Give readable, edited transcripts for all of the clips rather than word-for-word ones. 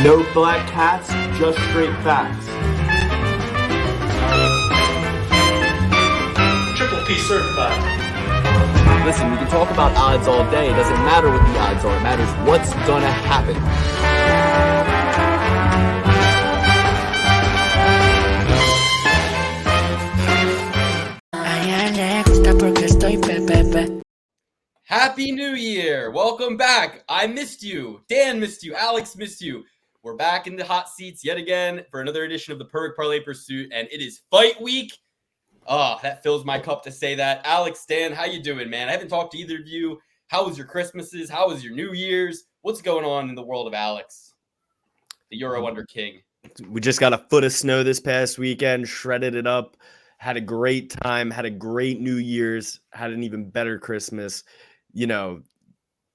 No black cats, just straight facts. Triple P certified. Listen, we can talk about odds all day. It doesn't matter what the odds are. It matters what's gonna happen. Happy New Year! Welcome back. I missed you. Dan missed you. Alex missed you. We're back in the hot seats yet again for another edition of the Perfect Parlay Pursuit, and it is fight week. Oh, that fills my cup to say that. Alex, Dan, how you doing, man? I haven't talked to either of you. How was your Christmases? How was your New Year's? What's going on in the world of Alex, the Euro Wonder King? We just got a foot of snow this past weekend, shredded it up, had a great time, had a great New Year's, had an even better Christmas. You know,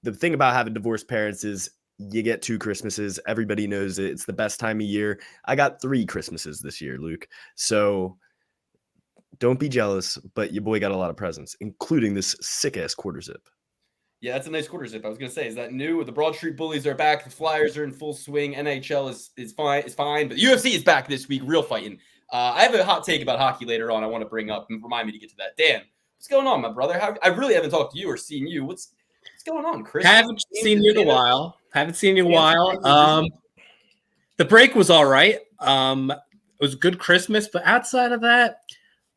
the thing about having divorced parents is you get 2 Christmases. Everybody knows it. It's the best time of year. I got 3 Christmases this year, Luke. So don't be jealous, but your boy got a lot of presents, including this sick-ass quarter zip. Yeah, that's a nice quarter zip. I was going to say, is that new? The Broad Street Bullies are back. The Flyers are in full swing. NHL is fine, but UFC is back this week, real fighting. I have a hot take about hockey later on I want to bring up and remind me to get to that. Dan, what's going on, my brother? I really haven't talked to you or seen you. What's going on, Chris? Haven't seen you in a while. The break was all right. It was a good Christmas, but outside of that,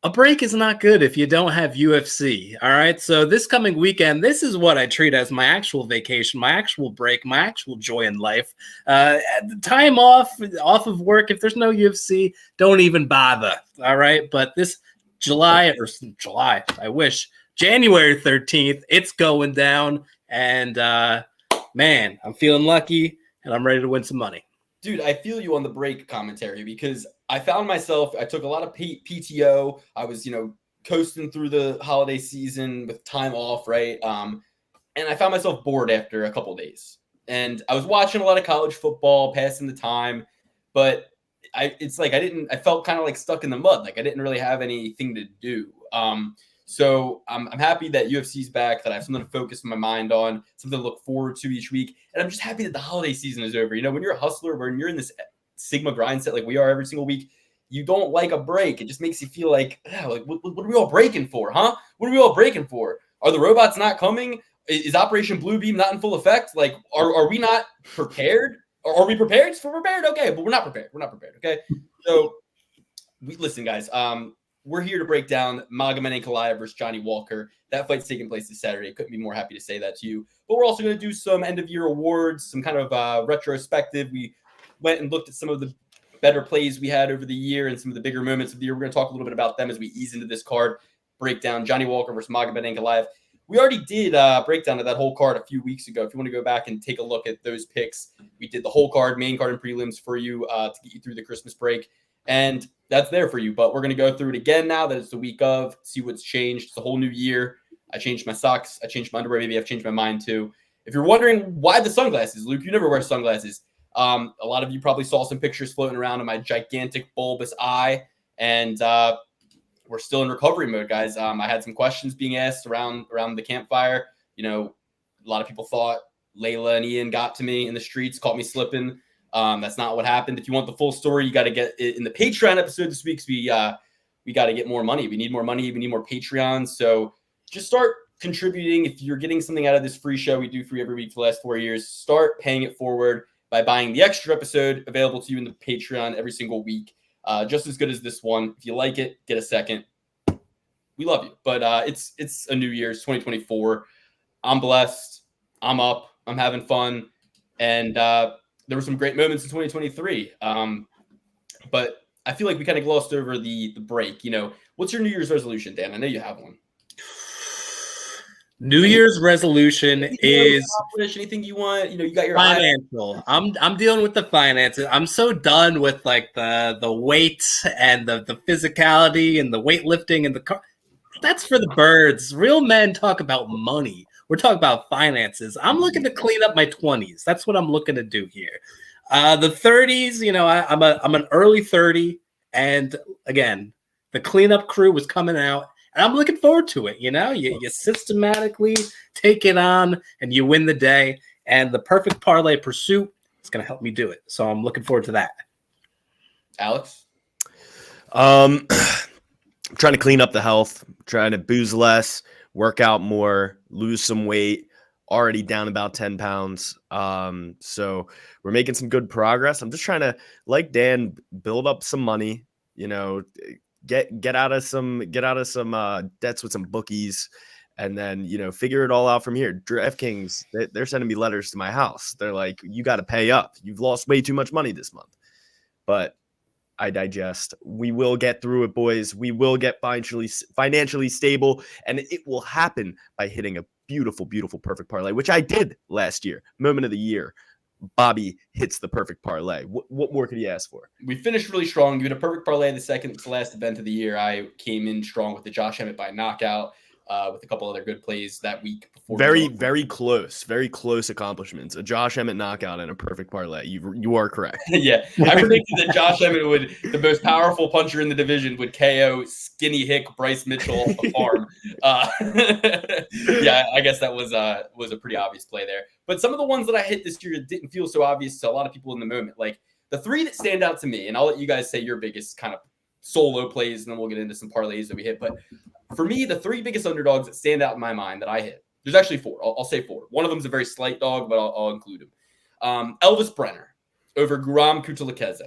a break is not good if you don't have UFC. All right. So this coming weekend, this is what I treat as my actual vacation, my actual break, my actual joy in life. Time off of work. If there's no UFC, don't even bother. All right. But this January 13th, it's going down. And man, I'm feeling lucky and I'm ready to win some money. Dude, I feel you on the break commentary because I found myself, I took a lot of PTO. I was, coasting through the holiday season with time off, right? And I found myself bored after a couple of days. And I was watching a lot of college football, passing the time, but I felt kind of like stuck in the mud. Like I didn't really have anything to do. So I'm happy that UFC's back, that I have something to focus my mind on, something to look forward to each week. And I'm just happy that the holiday season is over. When you're a hustler, when you're in this Sigma grind set like we are every single week, you don't like a break. It just makes you feel like what are we all breaking for, huh? What are we all breaking for? Are the robots not coming? Is Operation Bluebeam not in full effect? Like, are we not prepared? Or are we prepared? If we're prepared, okay, but we're not prepared. Okay? So, listen, guys. We're here to break down Magomed Ankalaev versus Johnny Walker. That fight's taking place this Saturday. Couldn't be more happy to say that to you. But we're also going to do some end-of-year awards, some kind of retrospective. We went and looked at some of the better plays we had over the year and some of the bigger moments of the year. We're going to talk a little bit about them as we ease into this card breakdown. Johnny Walker versus Magomed Ankalaev. We already did a breakdown of that whole card a few weeks ago. If you want to go back and take a look at those picks, we did the whole card, main card and prelims for you to get you through the Christmas break. And that's there for you. But we're going to go through it again now that it's the week of, see what's changed. It's a whole new year. I changed my socks. I changed my underwear. Maybe I've changed my mind too. If you're wondering why the sunglasses, Luke, you never wear sunglasses. A lot of you probably saw some pictures floating around of my gigantic bulbous eye. And we're still in recovery mode, guys. I had some questions being asked around the campfire. A lot of people thought Layla and Ian got to me in the streets, caught me slipping. That's not what happened. If you want the full story, you got to get it in the Patreon episode this week. We got to get more money. We need more money. We need more Patreons. So just start contributing. If you're getting something out of this free show, we do free every week for the last 4 years. Start paying it forward by buying the extra episode available to you in the Patreon every single week. Just as good as this one. If you like it, get a second. We love you. But it's a new year. It's 2024. I'm blessed. I'm up. I'm having fun. And there were some great moments in 2023. But I feel like we kind of glossed over the break. What's your New Year's resolution, Dan? I know you have one. New Year's resolution is anything you want. You got your financial. I'm dealing with the finances. I'm so done with like the weight and the physicality and the weightlifting and the car. That's for the birds. Real men talk about money. We're talking about finances. I'm looking to clean up my 20s. That's what I'm looking to do here. The 30s, I'm an early 30, and again, the cleanup crew was coming out. And I'm looking forward to it. You systematically take it on and you win the day. And the perfect parlay pursuit It's going to help me do it. So I'm looking forward to that. Alex? Trying to clean up the health, trying to booze less, work out more, lose some weight, already down about 10 pounds. So we're making some good progress. I'm just trying to, like Dan, build up some money, get out of some debts with some bookies, and then, figure it all out from here. DraftKings, they're sending me letters to my house. They're like, you got to pay up. You've lost way too much money this month. But I digest. We will get through it, boys. We will get financially stable, and it will happen by hitting a beautiful, beautiful perfect parlay, which I did last year. Moment of the year. Bobby hits the perfect parlay. What more could he ask for? We finished really strong. You had a perfect parlay the second to last event of the year. I came in strong with the Josh Emmett by knockout, with a couple other good plays that week. Very close accomplishments. A Josh Emmett knockout and a perfect parlay. You are correct. Yeah, I predicted that Josh Emmett the most powerful puncher in the division, would KO skinny hick Bryce Mitchell off the farm. Yeah, I guess that was a pretty obvious play there. But some of the ones that I hit this year didn't feel so obvious to a lot of people in the moment. Like the three that stand out to me, and I'll let you guys say your biggest kind of solo plays, and then we'll get into some parlays that we hit. But for me, the three biggest underdogs that stand out in my mind that I hit, there's actually four. I'll say four. One of them is a very slight dog, but I'll include him. Elvis Brenner over Guram Kutulakeze.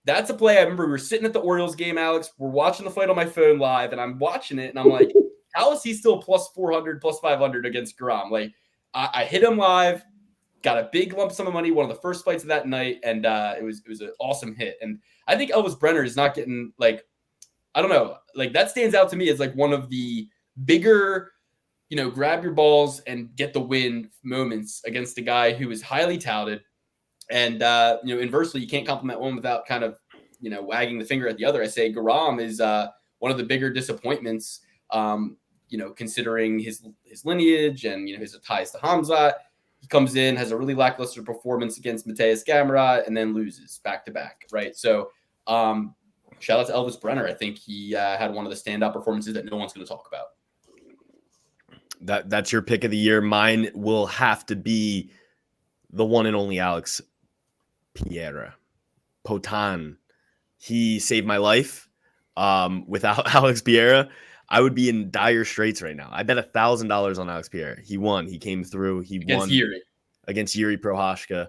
That's a play. I remember we were sitting at the Orioles game, Alex. We're watching the fight on my phone live, and I'm watching it, and I'm like, how is he still plus 400, plus 500 against Guram? Like, I hit him live, got a big lump sum of money, one of the first fights of that night, and it was an awesome hit. And I think Elvis Brenner is not getting, like, I don't know, like that stands out to me as like one of the bigger, grab your balls and get the win moments against a guy who is highly touted. And, inversely, you can't compliment one without kind of, wagging the finger at the other. I say Guram is one of the bigger disappointments, considering his lineage and, his ties to Hamzat. He comes in, has a really lackluster performance against Mateus Gamrot, and then loses back-to-back, right? So shout out to Elvis Brenner. I think he had one of the standout performances that no one's going to talk about. That's your pick of the year. Mine will have to be the one and only Alex Pereira. Potan. He saved my life. Without Alex Pereira, I would be in dire straits right now. I bet $1,000 on Alex Pereira. He won. He came through. He won against Yuri Prohashka.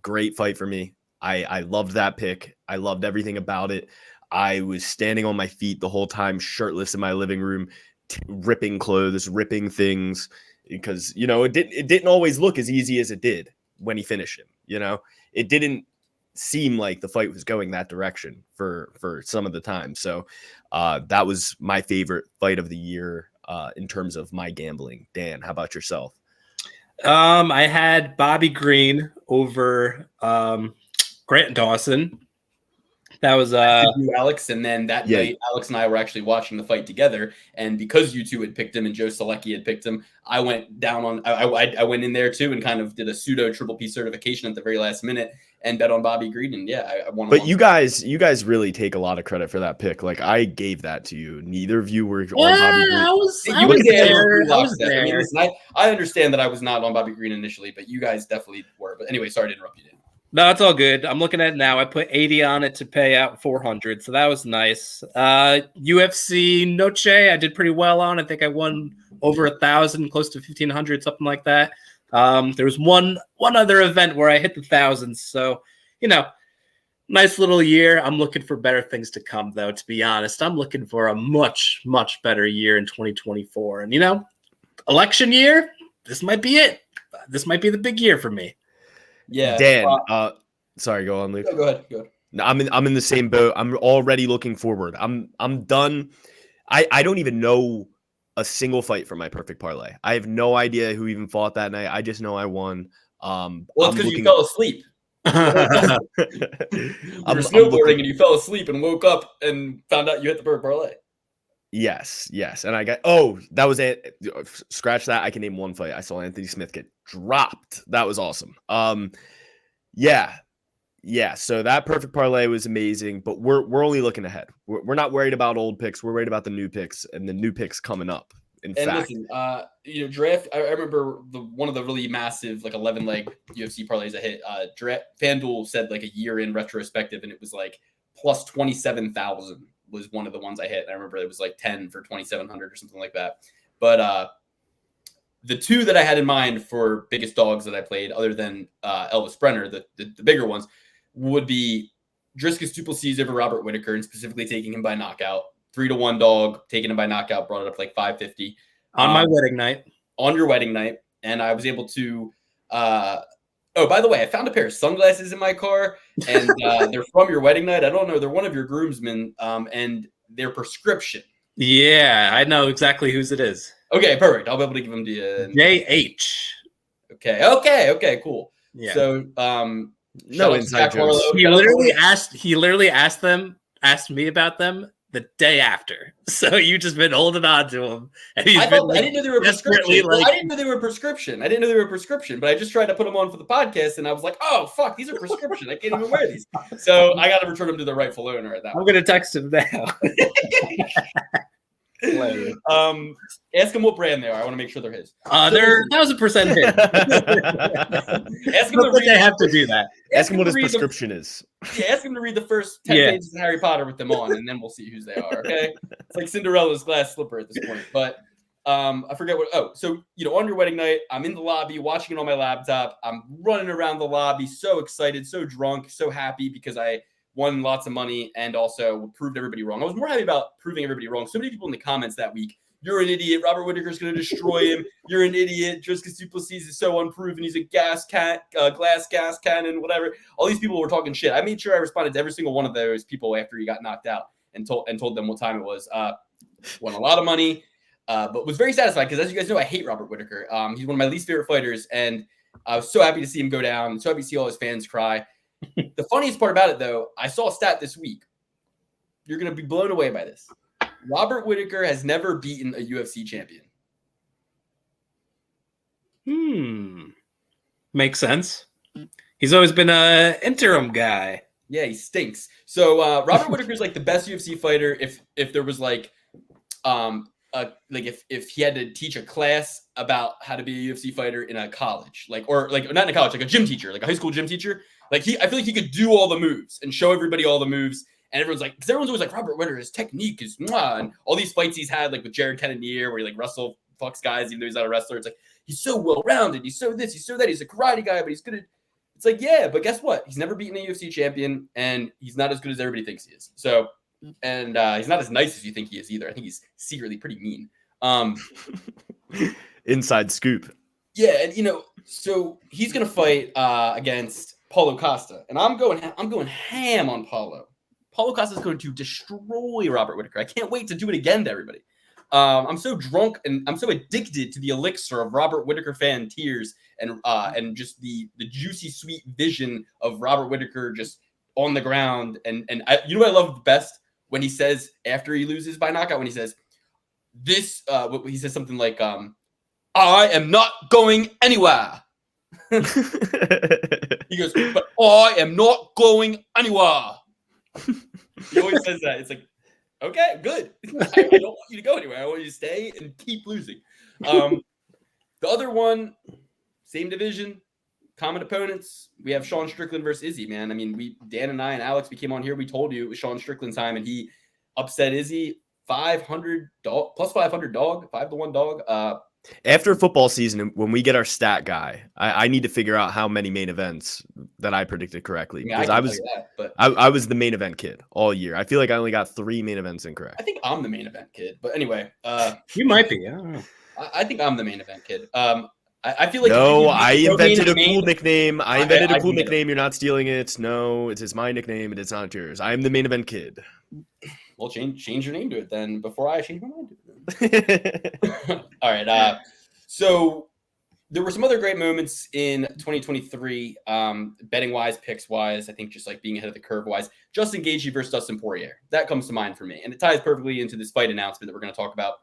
Great fight for me. I loved that pick. I loved everything about it. I was standing on my feet the whole time, shirtless in my living room, ripping clothes, ripping things, because, it didn't always look as easy as it did when he finished him. It didn't seem like the fight was going that direction for some of the time. So that was my favorite fight of the year in terms of my gambling. Dan, how about yourself? I had Bobby Green over Grant Dawson. That was you, Alex, and then that night, Alex and I were actually watching the fight together. And because you two had picked him and Joe Selecki had picked him, I went down on. I went in there too and kind of did a pseudo triple P certification at the very last minute and bet on Bobby Green. And I won. But you guys really take a lot of credit for that pick. Like, I gave that to you. Neither of you were on Bobby Green. I was there. I mean, listen, I understand that I was not on Bobby Green initially, but you guys definitely were. But anyway, sorry to interrupt you, Dan. No, it's all good. I'm looking at it now. I put 80 on it to pay out 400, so that was nice. UFC Noche, I did pretty well on. I think I won over 1,000, close to 1,500, something like that. There was one other event where I hit the thousands, so nice little year. I'm looking for better things to come, though. To be honest, I'm looking for a much, much better year in 2024. And election year, this might be it. This might be the big year for me. Yeah, Dan. Sorry, go on, Luke. Go ahead. No, I'm in the same boat. I'm already looking forward. I'm done. I don't even know a single fight for my perfect parlay. I have no idea who even fought that night. I just know I won. Well, it's because you fell asleep. You were snowboarding and you fell asleep and woke up and found out you hit the perfect parlay. Yes. And I got, that was it. Scratch that. I can name one fight. I saw Anthony Smith get dropped. That was awesome. Yeah. So that perfect parlay was amazing, but we're only looking ahead. We're not worried about old picks. We're worried about the new picks and the new picks coming up in And fact. listen, draft. I remember one of the really massive 11 leg UFC parlays I hit. FanDuel said like a year in retrospective, and it was like plus 27,000 was one of the ones I hit. And I remember it was like 10 for 2,700 or something like that. But the two that I had in mind for biggest dogs that I played, other than Elvis Brenner, the bigger ones, would be Dricus du Plessis over Robert Whittaker, and specifically taking him by knockout. 3-1 dog, taking him by knockout, brought it up like 550 on my wedding night. On your wedding night, and I was able to. Oh, by the way, I found a pair of sunglasses in my car, and they're from your wedding night. I don't know, they're one of your groomsmen, and they're prescription. Yeah, I know exactly whose it is. Okay, perfect. I'll be able to give them to you. JH. Okay, cool. Yeah. So, No inside jokes. He literally asked me about them the day after. So you just been holding on to them. And I didn't know they were prescription. I didn't know they were prescription. But I just tried to put them on for the podcast, and I was like, "Oh fuck, these are prescription. I can't even wear these." So I got to return them to the rightful owner at that. I'm gonna text him now. Ask him what brand they are. I want to make sure they're his. They're 1,000% his. Ask him to read. They have to do that. Ask him what his prescription is. Yeah, ask him to read the first 10 pages of Harry Potter with them on, and then we'll see whose they are. Okay, it's like Cinderella's glass slipper at this point. But I forget what. Oh, so on your wedding night, I'm in the lobby watching it on my laptop. I'm running around the lobby, so excited, so drunk, so happy because I won lots of money and also proved everybody wrong. I was more happy about proving everybody wrong. So many people in the comments that week, "You're an idiot. Robert Whittaker's going to destroy him. You're an idiot. Dricus du Plessis is so unproven. He's a glass gas cannon, whatever." All these people were talking shit. I made sure I responded to every single one of those people after he got knocked out and told them what time it was. Won a lot of money, but was very satisfied because, as you guys know, I hate Robert Whittaker. He's one of my least favorite fighters, and I was so happy to see him go down and so happy to see all his fans cry. The funniest part about it, though, I saw a stat this week. You're going to be blown away by this. Robert Whittaker has never beaten a UFC champion. Makes sense. He's always been an interim guy. Yeah, he stinks. So Robert Whittaker is like the best UFC fighter. If there was like if he had to teach a class about how to be a UFC fighter in a college, or not in a college, like a gym teacher, like a high school gym teacher. I feel like he could do all the moves and show everybody all the moves. And everyone's always like, Robert Whittaker, his technique is mwah. And all these fights he's had, like with Jared Cannonier, where he wrestle fucks guys, even though he's not a wrestler. It's like, he's so well-rounded. He's so this, he's so that. He's a karate guy, but he's good at, it's like, yeah, but guess what? He's never beaten a UFC champion, and he's not as good as everybody thinks he is. So, and he's not as nice as you think he is either. I think he's secretly pretty mean. Inside scoop. Yeah, and so he's gonna fight against Paulo Costa, and I'm going ham on Paulo. Paulo Costa is going to destroy Robert Whittaker. I can't wait to do it again to everybody. I'm so drunk and I'm so addicted to the elixir of Robert Whittaker fan tears and just the juicy sweet vision of Robert Whittaker just on the ground. And what I love best when he says after he loses by knockout, when he says this, he says something like, "I am not going anywhere." He goes, "But I am not going anywhere." He always says that. It's like, okay, good. I don't want you to go anywhere. I want you to stay and keep losing. The other one, same division, common opponents. We have Sean Strickland versus Izzy, man. I mean, Dan and I and Alex, we came on here. We told you it was Sean Strickland's time, and he upset Izzy 500 dog, plus 500 dog, 5-1 dog. After football season, when we get our stat guy, I need to figure out how many main events that I predicted correctly. Because I was the main event kid all year. I feel like I only got 3 main events incorrect. I think I'm the main event kid. But anyway. You might be. I don't know. I think I'm the main event kid. I feel like no, I invented a cool nickname. I invented a cool nickname. You're not stealing it. No, it's my nickname and it's not yours. I am the main event kid. Well, change your name to it then before I change my mind to it. All right. So there were some other great moments in 2023, betting wise, picks wise. I think just like being ahead of the curve wise. Justin Gaethje versus Dustin Poirier. That comes to mind for me, and it ties perfectly into this fight announcement that we're going to talk about.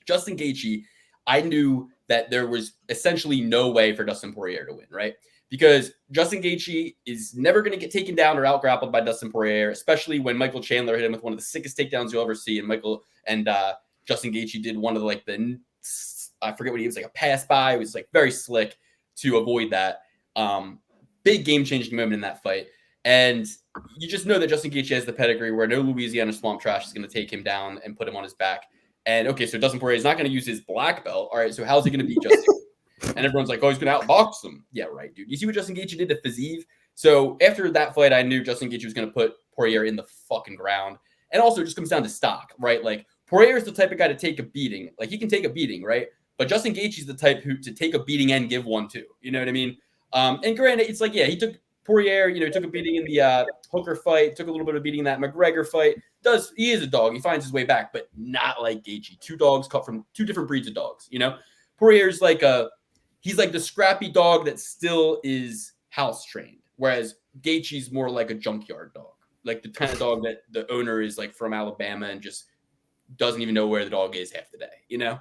Justin Gaethje, I knew that there was essentially no way for Dustin Poirier to win, right? Because Justin Gaethje is never going to get taken down or out-grappled by Dustin Poirier, especially when Michael Chandler hit him with one of the sickest takedowns you'll ever see. And Justin Gaethje did one of I forget what he was, like a pass by. It was like very slick to avoid that. Big game-changing moment in that fight. And you just know that Justin Gaethje has the pedigree where no Louisiana swamp trash is going to take him down and put him on his back. And okay, so Dustin Poirier is not going to use his black belt. All right, so how's he going to beat Justin? And everyone's like, oh, he's going to outbox him. Yeah, right, dude. You see what Justin Gaethje did to Fiziev? So after that fight, I knew Justin Gaethje was going to put Poirier in the fucking ground. And also, it just comes down to stock, right? Like, Poirier is the type of guy to take a beating. Like, he can take a beating, right? But Justin Gaethje is the type to take a beating and give one too. You know what I mean? And granted, it's like, yeah, he took Poirier, he took a beating in the Hooker fight, took a little bit of beating in that McGregor fight. He is a dog. He finds his way back, but not like Gaethje. Two dogs cut from two different breeds of dogs, Poirier's like he's like the scrappy dog that still is house trained, whereas Gaethje's more like a junkyard dog, like the kind of dog that the owner is like from Alabama and just doesn't even know where the dog is half the day,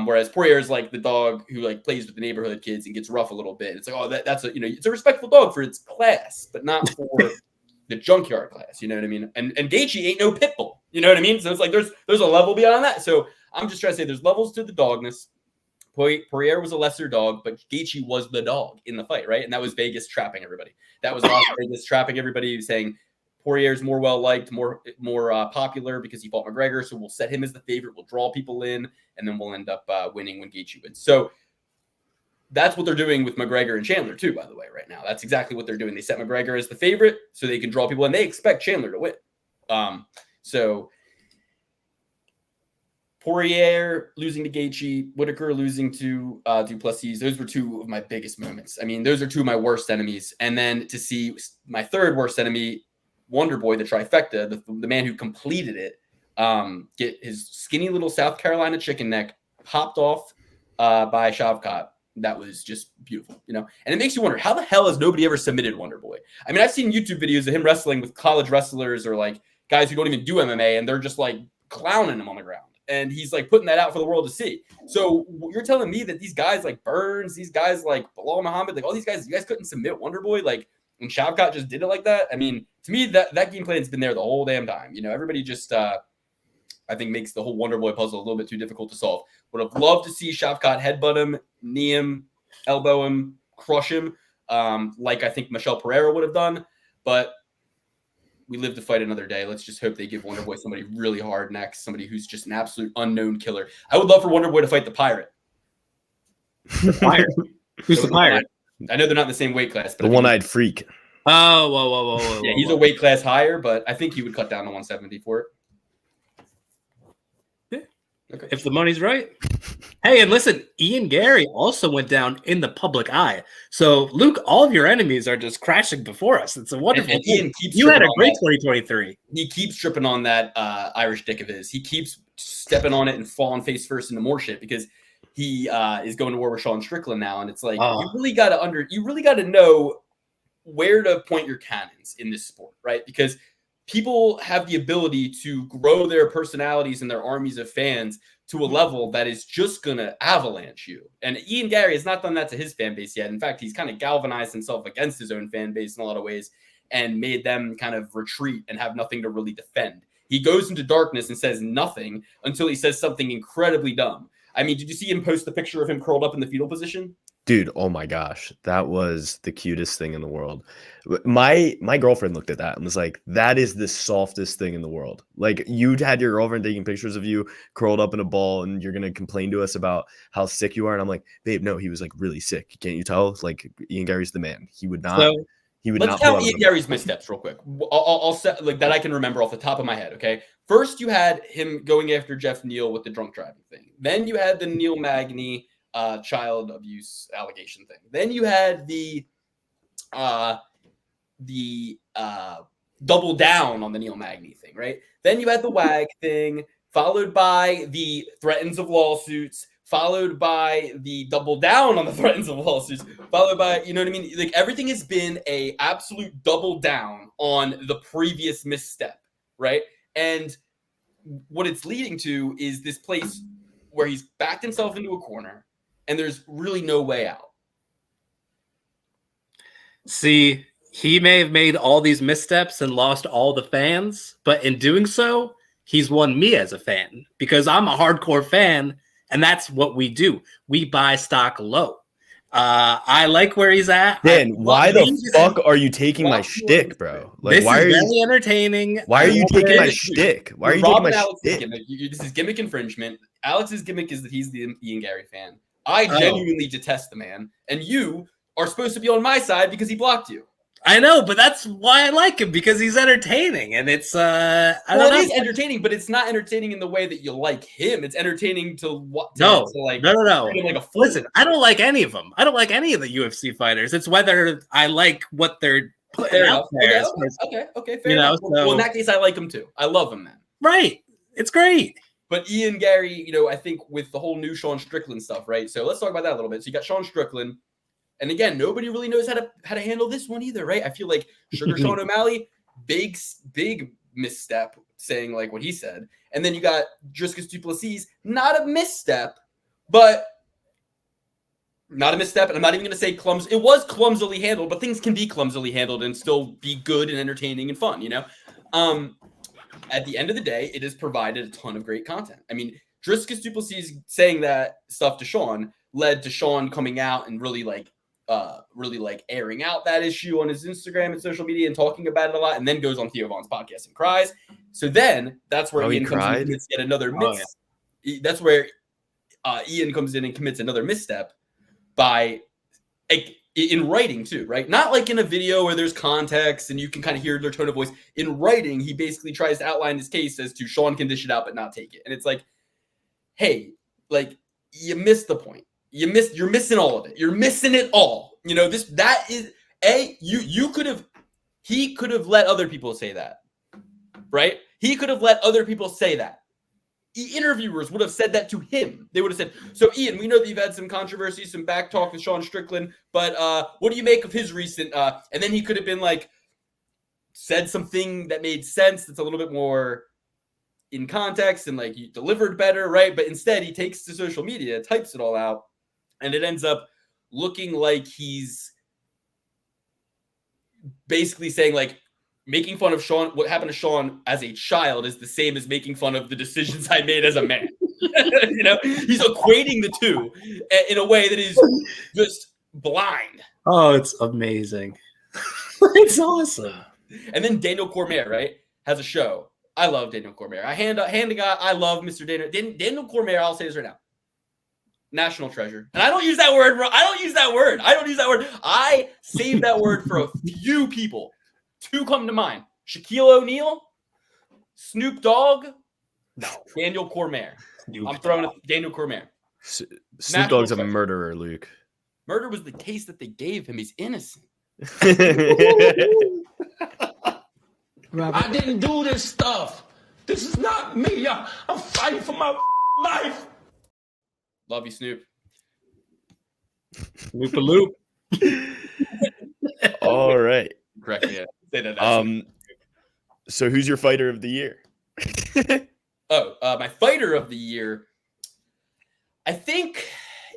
whereas Poirier is like the dog who like plays with the neighborhood kids and gets rough a little bit. It's like, oh, that's a, it's a respectful dog for its class, but not for the junkyard class. You know what I mean? And Gaethje ain't no pit bull. You know what I mean? So it's like, there's a level beyond that. So I'm just trying to say there's levels to the dogness. Poirier was a lesser dog, but Gaethje was the dog in the fight, right? And that was Vegas trapping everybody. That was Vegas trapping everybody, saying Poirier's more well-liked, more popular because he fought McGregor, so we'll set him as the favorite. We'll draw people in, and then we'll end up winning when Gaethje wins. So that's what they're doing with McGregor and Chandler, too, by the way, right now. That's exactly what they're doing. They set McGregor as the favorite so they can draw people, and they expect Chandler to win. So Poirier losing to Gaethje, Whitaker losing to Duplessis, those were two of my biggest moments. I mean, those are two of my worst enemies. And then to see my third worst enemy, Wonder Boy, the trifecta, the man who completed it, get his skinny little South Carolina chicken neck popped off by Shavkat. That was just beautiful, And it makes you wonder, how the hell has nobody ever submitted Wonder Boy? I mean, I've seen YouTube videos of him wrestling with college wrestlers or like guys who don't even do MMA, and they're just like clowning him on the ground. And he's like putting that out for the world to see. So you're telling me that these guys like Burns, these guys like Bilal Muhammad, like all these guys, you guys couldn't submit Wonder Boy? Like, and Shavkat just did it like that? I mean, to me, that game plan has been there the whole damn time. Everybody just, I think, makes the whole Wonder Boy puzzle a little bit too difficult to solve. Would have loved to see Shavkat headbutt him, knee him, elbow him, crush him, like I think Michelle Pereira would have done. But we live to fight another day. Let's just hope they give Wonder Boy somebody really hard next, somebody who's just an absolute unknown killer. I would love for Wonder Boy to fight the Pirate. The Pirate? Who's the Pirate? I know they're not in the same weight class. But the one-eyed freak. Oh, whoa. Yeah, he's a weight class higher, but I think he would cut down to 170 for it. Yeah. Okay. If the money's right. Hey, and listen, Ian Gary also went down in the public eye. So, Luke, all of your enemies are just crashing before us. It's a wonderful and Ian keeps You had a great 2023. He keeps tripping on that Irish dick of his. He keeps stepping on it and falling face first into more shit because he is going to war with Sean Strickland now. And it's like, you really got to know where to point your cannons in this sport, right? Because people have the ability to grow their personalities and their armies of fans to a level that is just going to avalanche you. And Ian Gary has not done that to his fan base yet. In fact, he's kind of galvanized himself against his own fan base in a lot of ways and made them kind of retreat and have nothing to really defend. He goes into darkness and says nothing until he says something incredibly dumb. I mean, did you see him post the picture of him curled up in the fetal position? Dude, oh my gosh, that was the cutest thing in the world. My girlfriend looked at that and was like, that is the softest thing in the world. Like, you'd had your girlfriend taking pictures of you curled up in a ball and you're going to complain to us about how sick you are. And I'm like, babe, no, he was like really sick. Can't you tell? Like, Ian Gary's the man. He would not. So, let's count Ian Gary's missteps real quick. I'll set like that I can remember off the top of my head. Okay. First, you had him going after Jeff Neal with the drunk driving thing. Then you had the Neil Magny child abuse allegation thing. Then you had the double down on the Neil Magny thing, right? Then you had the WAG thing, followed by the threatens of lawsuits, followed by the double down on the threatens of lawsuits, followed by, you know what I mean? Like, everything has been a absolute double down on the previous misstep, right? And what it's leading to is this place where he's backed himself into a corner and there's really no way out. See, he may have made all these missteps and lost all the fans, but in doing so, he's won me as a fan because I'm a hardcore fan, and that's what we do. We buy stock low. I like where he's at. Dan, why the fuck are you taking my shtick, bro? Like, this is very entertaining. Why are you taking my shtick? Why are you taking my shtick? This is gimmick infringement. Alex's gimmick is that he's the Ian Gary fan. I genuinely detest the man, and you are supposed to be on my side because he blocked you. I know, but that's why I like him, because he's entertaining, and it's it is entertaining, but it's not entertaining in the way that you like him. It's entertaining to what? No. Like Like listen, I don't like any of them. I don't like any of the UFC fighters. It's whether I like what they're putting out there. Okay, fair enough. Well, in that case, I like him too. I love him, man. Right, it's great. But Ian Gary, I think with the whole new Sean Strickland stuff, right? So let's talk about that a little bit. So you got Sean Strickland. And again, nobody really knows how to handle this one either, right? I feel like Sugar Sean O'Malley, big misstep saying like what he said. And then you got Dricus du Plessis, not a misstep, but not a misstep. And I'm not even going to say clumsy. It was clumsily handled, but things can be clumsily handled and still be good and entertaining and fun, At the end of the day, it has provided a ton of great content. I mean, Dricus du Plessis saying that stuff to Sean led to Sean coming out and really airing out that issue on his Instagram and social media and talking about it a lot, and then goes on Theo Von's podcast and cries. So then that's where Ian comes in and commits yet another That's where Ian comes in and commits another misstep by in writing too, right? Not like in a video where there's context and you can kind of hear their tone of voice. In writing, he basically tries to outline his case as to Sean can dish it out but not take it. And it's like, hey, like you missed the point. You're missing all of it. You're missing it all. He could have let other people say that, right? He could have let other people say that. Interviewers would have said that to him. They would have said, so Ian, we know that you've had some controversy, some back talk with Sean Strickland, but what do you make of his recent, and then he could have been like, said something that made sense. That's a little bit more in context and like you delivered better, right? But instead he takes to social media, types it all out, and it ends up looking like he's basically saying like making fun of Sean, what happened to Sean as a child is the same as making fun of the decisions I made as a man. He's equating the two in a way that is just blind. Oh, it's amazing. It's awesome. And then Daniel Cormier, right, has a show. I love Daniel Cormier. I hand a guy. I love Mr. Daniel Cormier. I'll say this right now. National treasure. And I don't use that word, bro. I don't use that word. I save that word for a few people. Two come to mind. Shaquille O'Neal, Snoop Dogg, Daniel Cormier. I'm throwing a Daniel Cormier. Snoop Dogg's a murderer, Luke. Murder was the case that they gave him. He's innocent. I didn't do this stuff. This is not me. I'm fighting for my life. Love you, Snoop. Loop-a-loop. All right. Correct. Yeah. Say that. So who's your fighter of the year? My fighter of the year. I think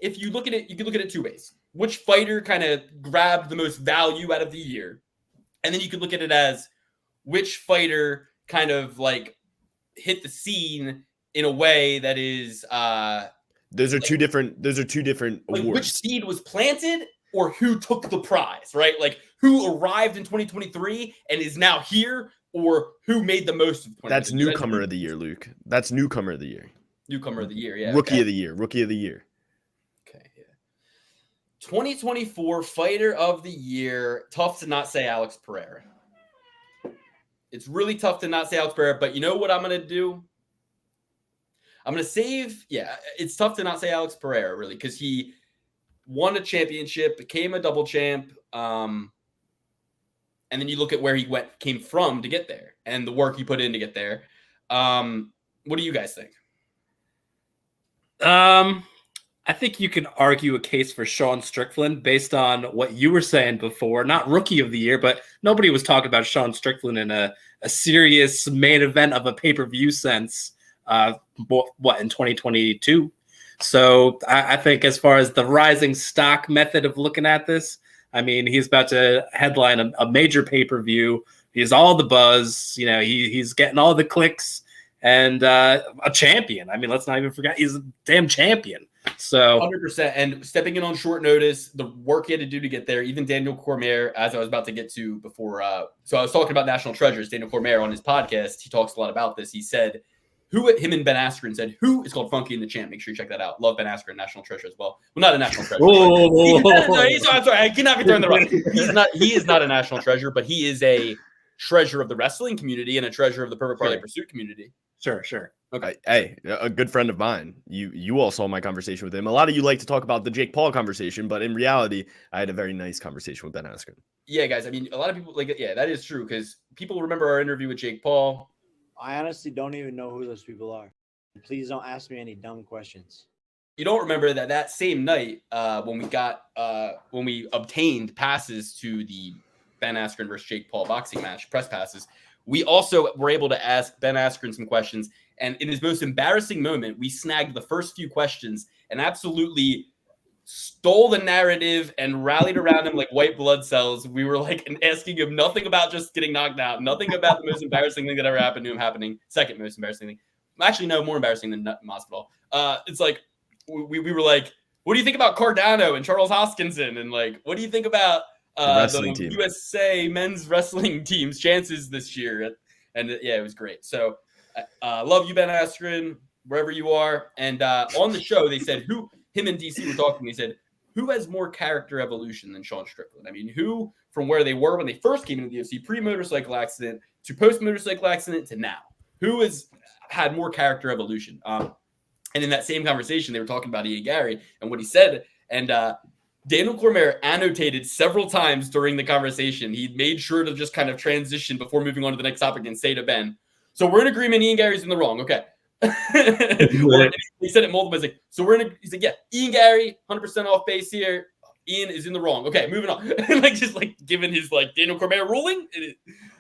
if you look at it, you can look at it two ways. Which fighter kind of grabbed the most value out of the year? And then you could look at it as which fighter kind of like hit the scene in a way that is those are two different like awards. which seed was planted or who took the prize, right? Like who arrived in 2023 and is now here, or who made the most of 2023. That's newcomer of the year, Luke. That's newcomer of the year. Newcomer of the year, yeah. Rookie of the year. Okay, yeah. 2024 fighter of the year. Tough to not say Alex Pereira. It's really tough to not say Alex Pereira, but you know what I'm going to do? I'm going to save. Yeah, it's tough to not say Alex Pereira, really, because he won a championship, became a double champ. And then you look at where he came from to get there and the work he put in to get there. What do you guys think? I think you can argue a case for Sean Strickland based on what you were saying before. Not rookie of the year, but nobody was talking about Sean Strickland in a serious main event of a pay-per-view sense. In 2022? So I think as far as the rising stock method of looking at this, I mean, he's about to headline a major pay-per-view. He has all the buzz. He's getting all the clicks. and a champion. I mean, let's not even forget he's a damn champion. So 100%. And stepping in on short notice, the work he had to do to get there, even Daniel Cormier, as I was about to get to before. So I was talking about national treasures. Daniel Cormier on his podcast, he talks a lot about this. He said, him and Ben Askren said, who is called Funky and the Champ. Make sure you check that out. Love Ben Askren, national treasure as well. Well, not a national treasure. I'm sorry. I cannot be throwing the wrong. He is not a national treasure, but he is a treasure of the wrestling community and a treasure of the Perfect Parlay Pursuit community. Sure. Okay. Hey, a good friend of mine. You all saw my conversation with him. A lot of you like to talk about the Jake Paul conversation, but in reality, I had a very nice conversation with Ben Askren. Yeah, guys. I mean, a lot of people that is true because people remember our interview with Jake Paul. I honestly don't even know who those people are. Please don't ask me any dumb questions. You don't remember that same night when we obtained passes to the Ben Askren versus Jake Paul boxing match, press passes. We also were able to ask Ben Askren some questions. And in his most embarrassing moment, we snagged the first few questions and absolutely stole the narrative and rallied around him like white blood cells. We were like asking him nothing about just getting knocked out, nothing about the most embarrassing thing that ever happened to him happening. Second most embarrassing thing. Actually, no, more embarrassing than Masvidal. It's like we were like, what do you think about Cardano and Charles Hoskinson? And like, what do you think about the USA men's wrestling team's chances this year? And yeah, it was great. So love you, Ben Askren, wherever you are. And on the show, they said him and DC were talking. They said, who has more character evolution than Sean Strickland? I mean, who from where they were when they first came into the UFC, pre-motorcycle accident to post-motorcycle accident to now, who has had more character evolution? And in that same conversation, they were talking about Ian Gary and what he said. And Daniel Cormier annotated several times during the conversation. He made sure to just kind of transition before moving on to the next topic and say to Ben, so we're in agreement. Ian Gary's in the wrong. Okay. He said it multiple times. Like, so he's like, yeah, Ian Gary, 100% off base here. Ian is in the wrong. Okay, moving on. just giving his Daniel Cormier ruling.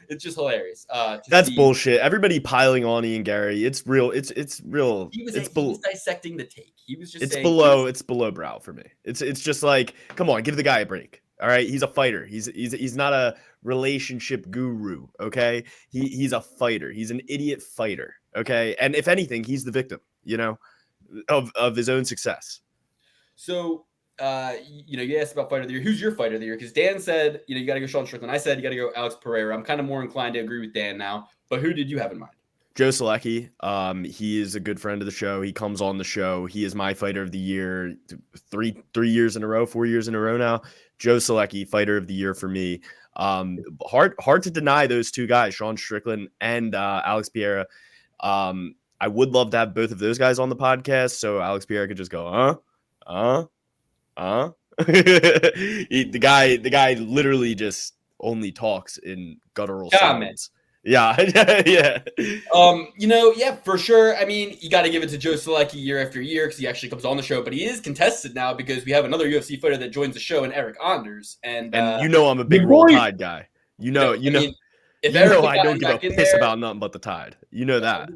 It's just hilarious. That's bullshit. Everybody piling on Ian Gary. It's real. It's real. He was dissecting the take. He was just saying it's below brow for me. It's just like, come on, give the guy a break. All right, he's a fighter. He's not a relationship guru. Okay, he's a fighter. He's an idiot fighter. Okay, and if anything, he's the victim. Of his own success. So, you asked about fighter of the year. Who's your fighter of the year? Because Dan said, you got to go Sean Strickland. I said you got to go Alex Ferreira. I'm kind of more inclined to agree with Dan now. But who did you have in mind? Joe Selecki. He is a good friend of the show. He comes on the show. He is my fighter of the year 4 years in a row now. Joe Selecki, fighter of the year for me. Hard to deny those two guys, Sean Strickland and Alex Pereira. I would love to have both of those guys on the podcast so Alex Pereira could just go, the guy literally just only talks in guttural sounds. Yeah. Yeah, for sure. I mean, you got to give it to Joe Selecki year after year because he actually comes on the show, but he is contested now because we have another UFC fighter that joins the show, and Eric Anders. And I'm a big Roll Tide guy. I don't give a piss about nothing but the Tide. You know that.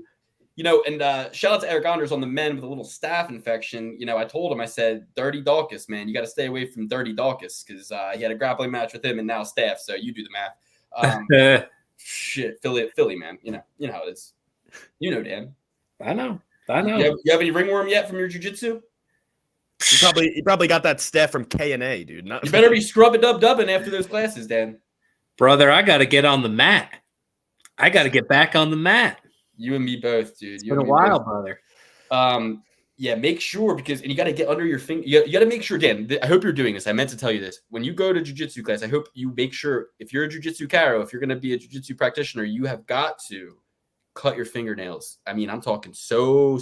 And shout out to Eric Anders on the men with a little staph infection. I told him, I said, Dirty Dawkins, man, you got to stay away from Dirty Dawkins because he had a grappling match with him and now staph. So you do the math. Shit, Philly, man. You know how it is. Dan. I know. You have any ringworm yet from your jiu-jitsu? He probably got that staph from K&A, dude. You better be scrub-a-dub-dubbing after those classes, Dan. Brother, I got to get on the mat. I got to get back on the mat. You and me both, dude. It's been a while, brother. Yeah, make sure and you got to get under your finger. You got to make sure, Dan. I hope you're doing this. I meant to tell you this. When you go to jiu-jitsu class, I hope you make sure if you're a jiu-jitsu Karo, if you're going to be a jiu-jitsu practitioner, you have got to cut your fingernails. I mean, I'm talking so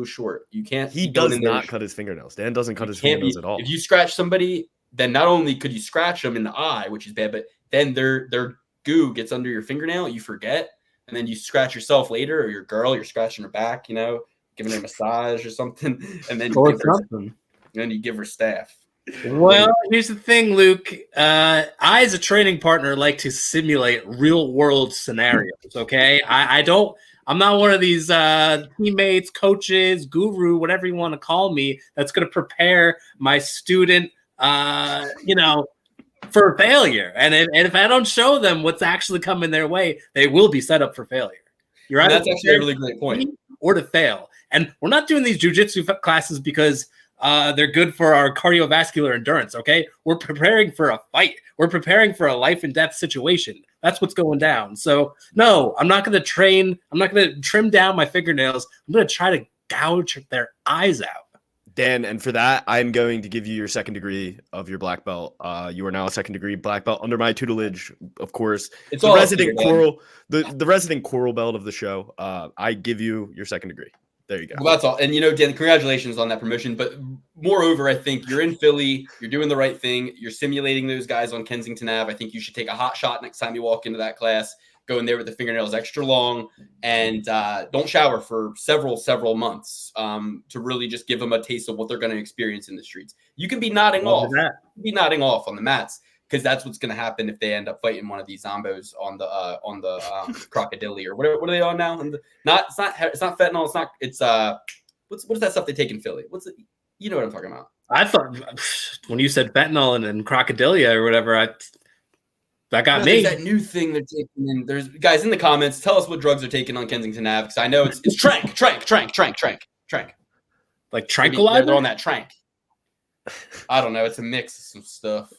short. You can't. He does not cut his fingernails. Dan doesn't cut his fingernails at all. If you scratch somebody, then not only could you scratch them in the eye, which is bad, but then their goo gets under your fingernail. You forget. And then you scratch yourself later, or your girl, you're scratching her back, giving her a massage or something. And then you give her staph. Well, here's the thing, Luke. I, as a training partner, like to simulate real world scenarios. Okay. I'm not one of these teammates, coaches, guru, whatever you want to call me, that's going to prepare my student, for failure. And if I don't show them what's actually coming their way, they will be set up for failure. You're And either that's actually a really great point. or to fail. And we're not doing these jiu-jitsu classes because they're good for our cardiovascular endurance, okay? We're preparing for a fight. We're preparing for a life and death situation. That's what's going down. So, no, I'm not going to train. I'm not going to trim down my fingernails. I'm going to try to gouge their eyes out. Dan, and for that, I'm going to give you your second degree of your black belt. You are now a second degree black belt under my tutelage, of course. It's the all resident up to you, man. coral, the resident coral belt of the show. I give you your second degree. There you go. Well, that's all. And, Dan, congratulations on that promotion. But moreover, I think you're in Philly. You're doing the right thing. You're simulating those guys on Kensington Ave. I think you should take a hot shot next time you walk into that class. Go in there with the fingernails extra long and don't shower for several months to really just give them a taste of what they're going to experience in the streets. You can be nodding off. You can be nodding off on the mats because that's what's going to happen if they end up fighting one of these zombos on the crocodile or whatever. What are they on now? It's not fentanyl. It's what's that stuff they take in Philly? What's it? You know what I'm talking about. I thought when you said fentanyl and crocodilia or whatever, that got me. That new thing they're taking in. There's guys in the comments. Tell us what drugs they're taking on Kensington Ave because I know it's trank. Like tranquilizer. They're on that trank. I don't know. It's a mix of some stuff.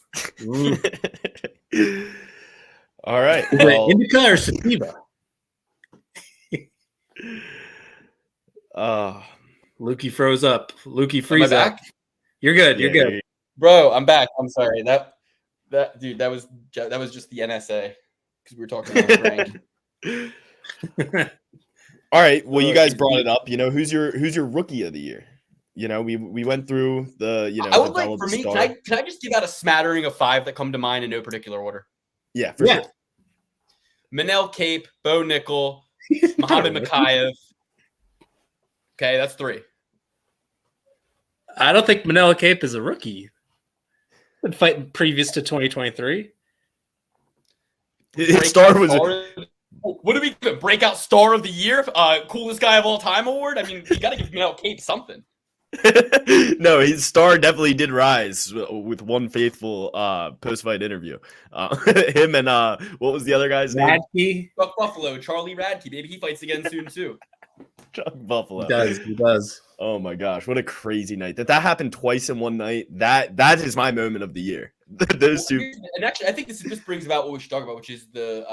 All right. Well, indica or sativa? Lukey froze up. Lukey freeze up. Back? You're good. You're good. Bro, I'm back. I'm sorry. That was just the NSA because we were talking about rank. All right. Well, you guys brought it up. Who's your rookie of the year? We went through the I would like for me. Can I just give out a smattering of 5 that come to mind in no particular order? Yeah, for sure. Manel Kape, Bo Nickel, Muhammad Ankalaev. Okay, that's 3. I don't think Manel Kape is a rookie. Been fighting previous to 2023. Star was. What do we give it? Breakout Star of the Year? Coolest guy of all time award? I mean, you got to give Manel Kape something. No, his star definitely did rise with one faithful post-fight interview. Him and what was the other guy's name? Chuck Buffalo, Charlie Radke. Maybe he fights again soon too. Chuck Buffalo. He does. Oh my gosh, what a crazy night! That happened twice in one night. That is my moment of the year. Those two. And actually, I think this just brings about what we should talk about, which is the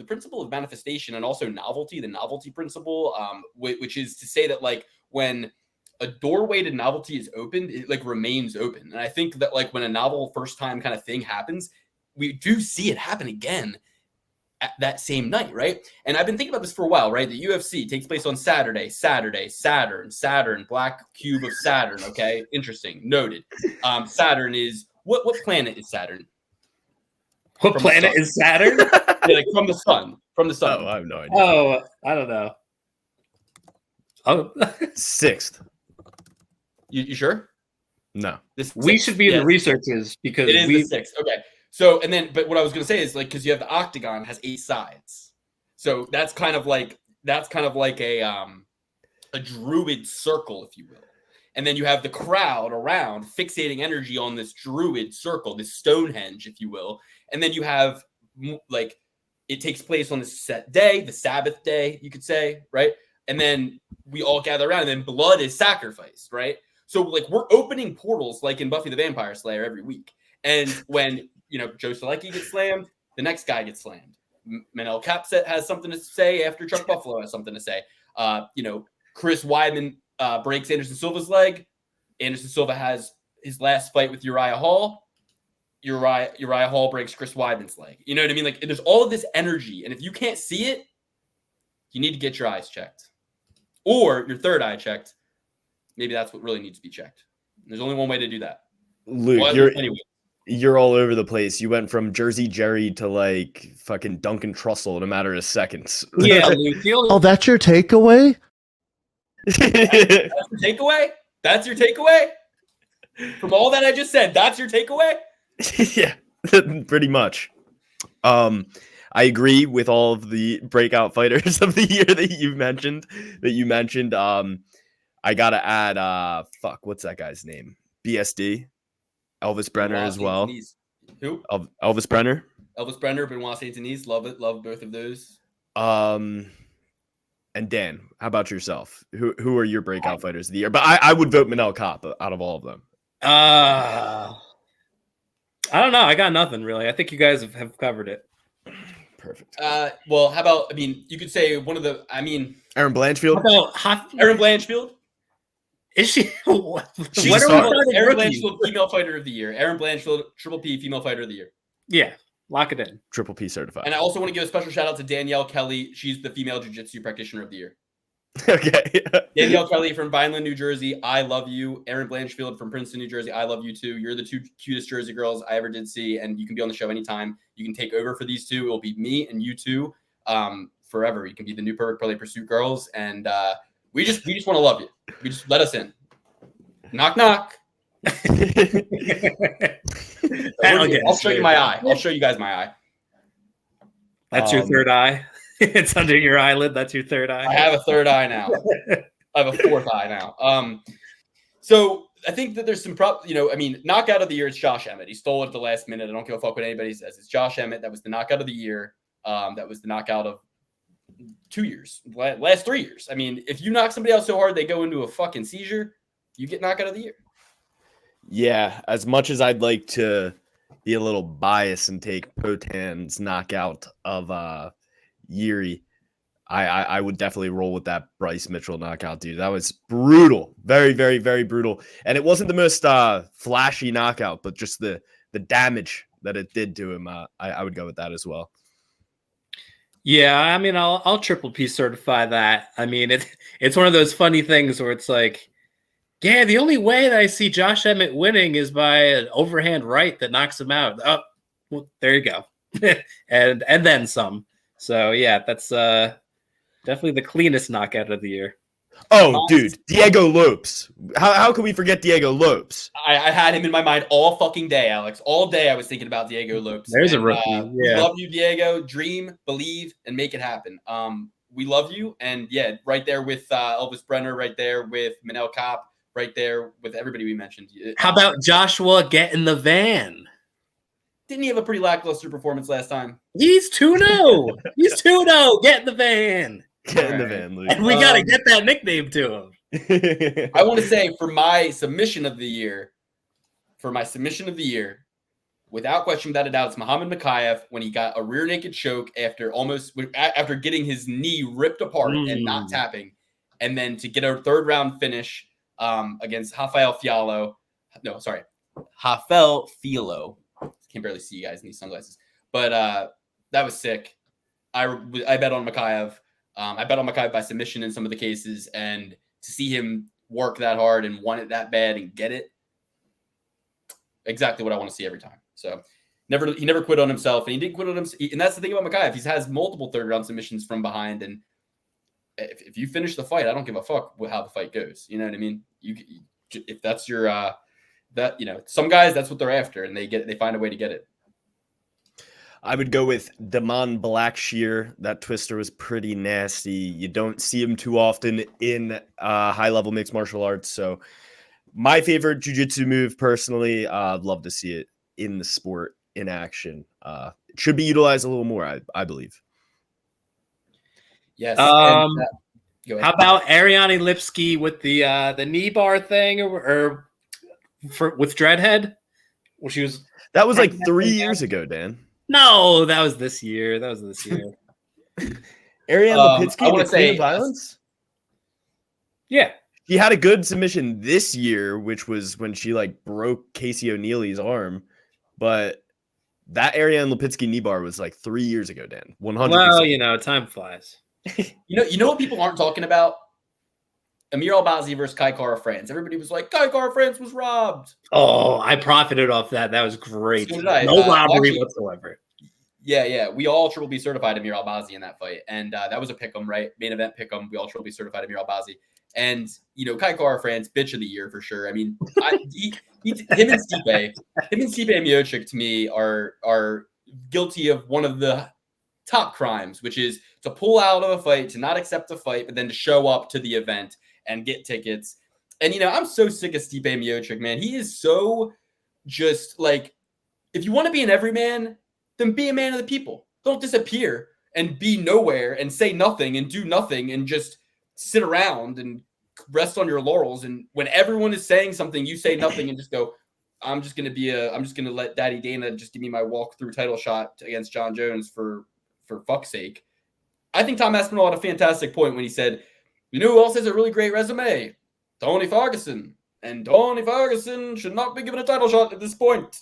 principle of manifestation and also novelty. The novelty principle, which is to say that like when a doorway to novelty is opened, it like remains open. And I think that like when a novel first time kind of thing happens, we do see it happen again at that same night, right? And I've been thinking about this for a while, right? The UFC takes place on Saturday, Saturn, black cube of Saturn, okay? Interesting, noted. Saturn is, what planet is Saturn? What planet is Saturn? Yeah, like from the sun. Oh, I have no idea. Oh, I don't know. Oh, 6th. You sure? No. We should be the researchers because it is the 6th. Okay. So, but what I was going to say is like, because you have the octagon has 8 sides. So that's kind of like a druid circle, if you will. And then you have the crowd around fixating energy on this druid circle, this Stonehenge, if you will. And then you have like, it takes place on this set day, the Sabbath day, you could say, right? And then we all gather around and then blood is sacrificed, right? So like we're opening portals like in Buffy the Vampire Slayer every week. And when, Joe Solecki gets slammed, the next guy gets slammed. Manel Kape has something to say after Chuck Buffalo has something to say. Chris Weidman breaks Anderson Silva's leg. Anderson Silva has his last fight with Uriah Hall. Uriah Hall breaks Chris Weidman's leg. You know what I mean? Like there's all of this energy. And if you can't see it, you need to get your eyes checked. Or your third eye checked. Maybe that's what really needs to be checked. There's only one way to do that. Luke, you're all over the place. You went from Jersey Jerry to like fucking Duncan Trussell in a matter of seconds. Yeah, Luke. Oh, that's your takeaway? That's your takeaway? From all that I just said, that's your takeaway? Yeah, pretty much. I agree with all of the breakout fighters of the year that you mentioned. I gotta add what's that guy's name? BSD. Elvis Brenner as well. Who? Elvis Brenner. Elvis Brenner, Benoit Saint-Denis. Love it. Love both of those. And Dan, how about yourself? Who are your breakout fighters of the year? But I would vote Manel Kape out of all of them. I don't know. I got nothing really. I think you guys have covered it. Perfect. Well, how about, I mean, you could say one of the, Aaron Blanchfield. Aaron Blanchfield. Is she? What She's are we starting Aaron rookies? Blanchfield, female fighter of the year. Aaron Blanchfield, Triple P, female fighter of the year. Yeah, lock it in. Triple P certified. And I also want to give a special shout out to Danielle Kelly. She's the female jiu-jitsu practitioner of the year. Okay. Danielle Kelly from Vineland, New Jersey. I love you. Aaron Blanchfield from Princeton, New Jersey. I love you too. You're the two cutest Jersey girls I ever did see, and you can be on the show anytime. You can take over for these two. It will be me and you two forever. You can be the new Perfect Parlay Pursuit girls, and we just want to love you. We just let us in. Knock knock. I'll show you my eye. I'll show you guys my eye. That's your third eye. It's under your eyelid. That's your third eye. I have a third eye now. I have a fourth eye now. So I think that there's some knockout of the year is Josh Emmett. He stole it at the last minute. I don't give a fuck what anybody says. It's Josh Emmett. That was the knockout of the year. That was the knockout of 2 years, last 3 years. I mean, if you knock somebody out so hard they go into a fucking seizure, you get knockout of the year. Yeah, as much as I'd like to be a little biased and take Potan's knockout of Yuri, I would definitely roll with that Bryce Mitchell knockout, dude. That was brutal. Very, very, very brutal. And it wasn't the most flashy knockout, but just the damage that it did to him. I would go with that as well. Yeah, I mean, I'll Triple P certify that. I mean, it's one of those funny things where it's like, yeah, the only way that I see Josh Emmett winning is by an overhand right that knocks him out. Oh, well, there you go. and then some. So, yeah, that's definitely the cleanest knockout of the year. Oh, dude, Diego Lopes. How can we forget Diego Lopes? I had him in my mind all fucking day, Alex. All day I was thinking about Diego Lopes. There's a rookie. We love you, Diego. Dream, believe, and make it happen. We love you. And, yeah, right there with Elvis Brenner, right there with Manel Kape, right there with everybody we mentioned. How about Joshua get in the van? Didn't he have a pretty lackluster performance last time? He's 2-0. He's 2-0. Get in the van. Get in the van, Luke. And we got to get that nickname to him. I want to say for my submission of the year, without question, without a doubt, it's Muhammad Ankalaev when he got a rear naked choke after getting his knee ripped apart and not tapping, and then to get a third round finish against Rafael Fiallo. Can't barely see you guys in these sunglasses, but that was sick. I bet on Ankalaev. I bet on Kape by submission in some of the cases, and to see him work that hard and want it that bad and get it, exactly what I want to see every time. So he never quit on himself, and he didn't quit on himself. And that's the thing about Ankalaev. He has multiple third round submissions from behind, and if you finish the fight, I don't give a fuck how the fight goes. You know what I mean? If that's your some guys, that's what they're after, and they find a way to get it. I would go with Damon Blackshear. That twister was pretty nasty. You don't see him too often in high-level mixed martial arts. So my favorite jiu-jitsu move, personally, I'd love to see it in the sport, in action. It should be utilized a little more, I believe. Yes. How about Ariane Lipski with the knee bar thing or with Dreadhead? Well, that was like 3 years ago, Dan. No, that was this year. Ariane Lipinski, I want to say violence. Yeah, he had a good submission this year, which was when she broke Casey O'Neill's arm. But that Ariane Lipinski knee bar was 3 years ago, Dan. 100%. Well, time flies. You know what people aren't talking about? Amir Albazi versus Kai Kara France. Everybody was like, Kai Kara France was robbed. Oh, I profited off that. That was great. So did I. No robbery whatsoever. Yeah. We all Triple B certified Amir Albazi in that fight. And that was a pick'em, right? Main event pick'em. We all Triple B certified Amir Albazi. And, Kai Kara France, bitch of the year for sure. I mean, him and Stipe Miocic to me are guilty of one of the top crimes, which is to pull out of a fight, to not accept the fight, but then to show up to the event and get tickets. And, I'm so sick of Stipe Miocic, man. He is so just if you want to be an everyman, then be a man of the people. Don't disappear. and be nowhere and say nothing and do nothing and just sit around and rest on your laurels. And when everyone is saying something, you say nothing and just go, I'm just going to let Daddy Dana just give me my walkthrough title shot against John Jones for fuck's sake. I think Tom Aspinall had a fantastic point when he said, you know who else has a really great resume? Tony Ferguson. And Tony Ferguson should not be given a title shot at this point.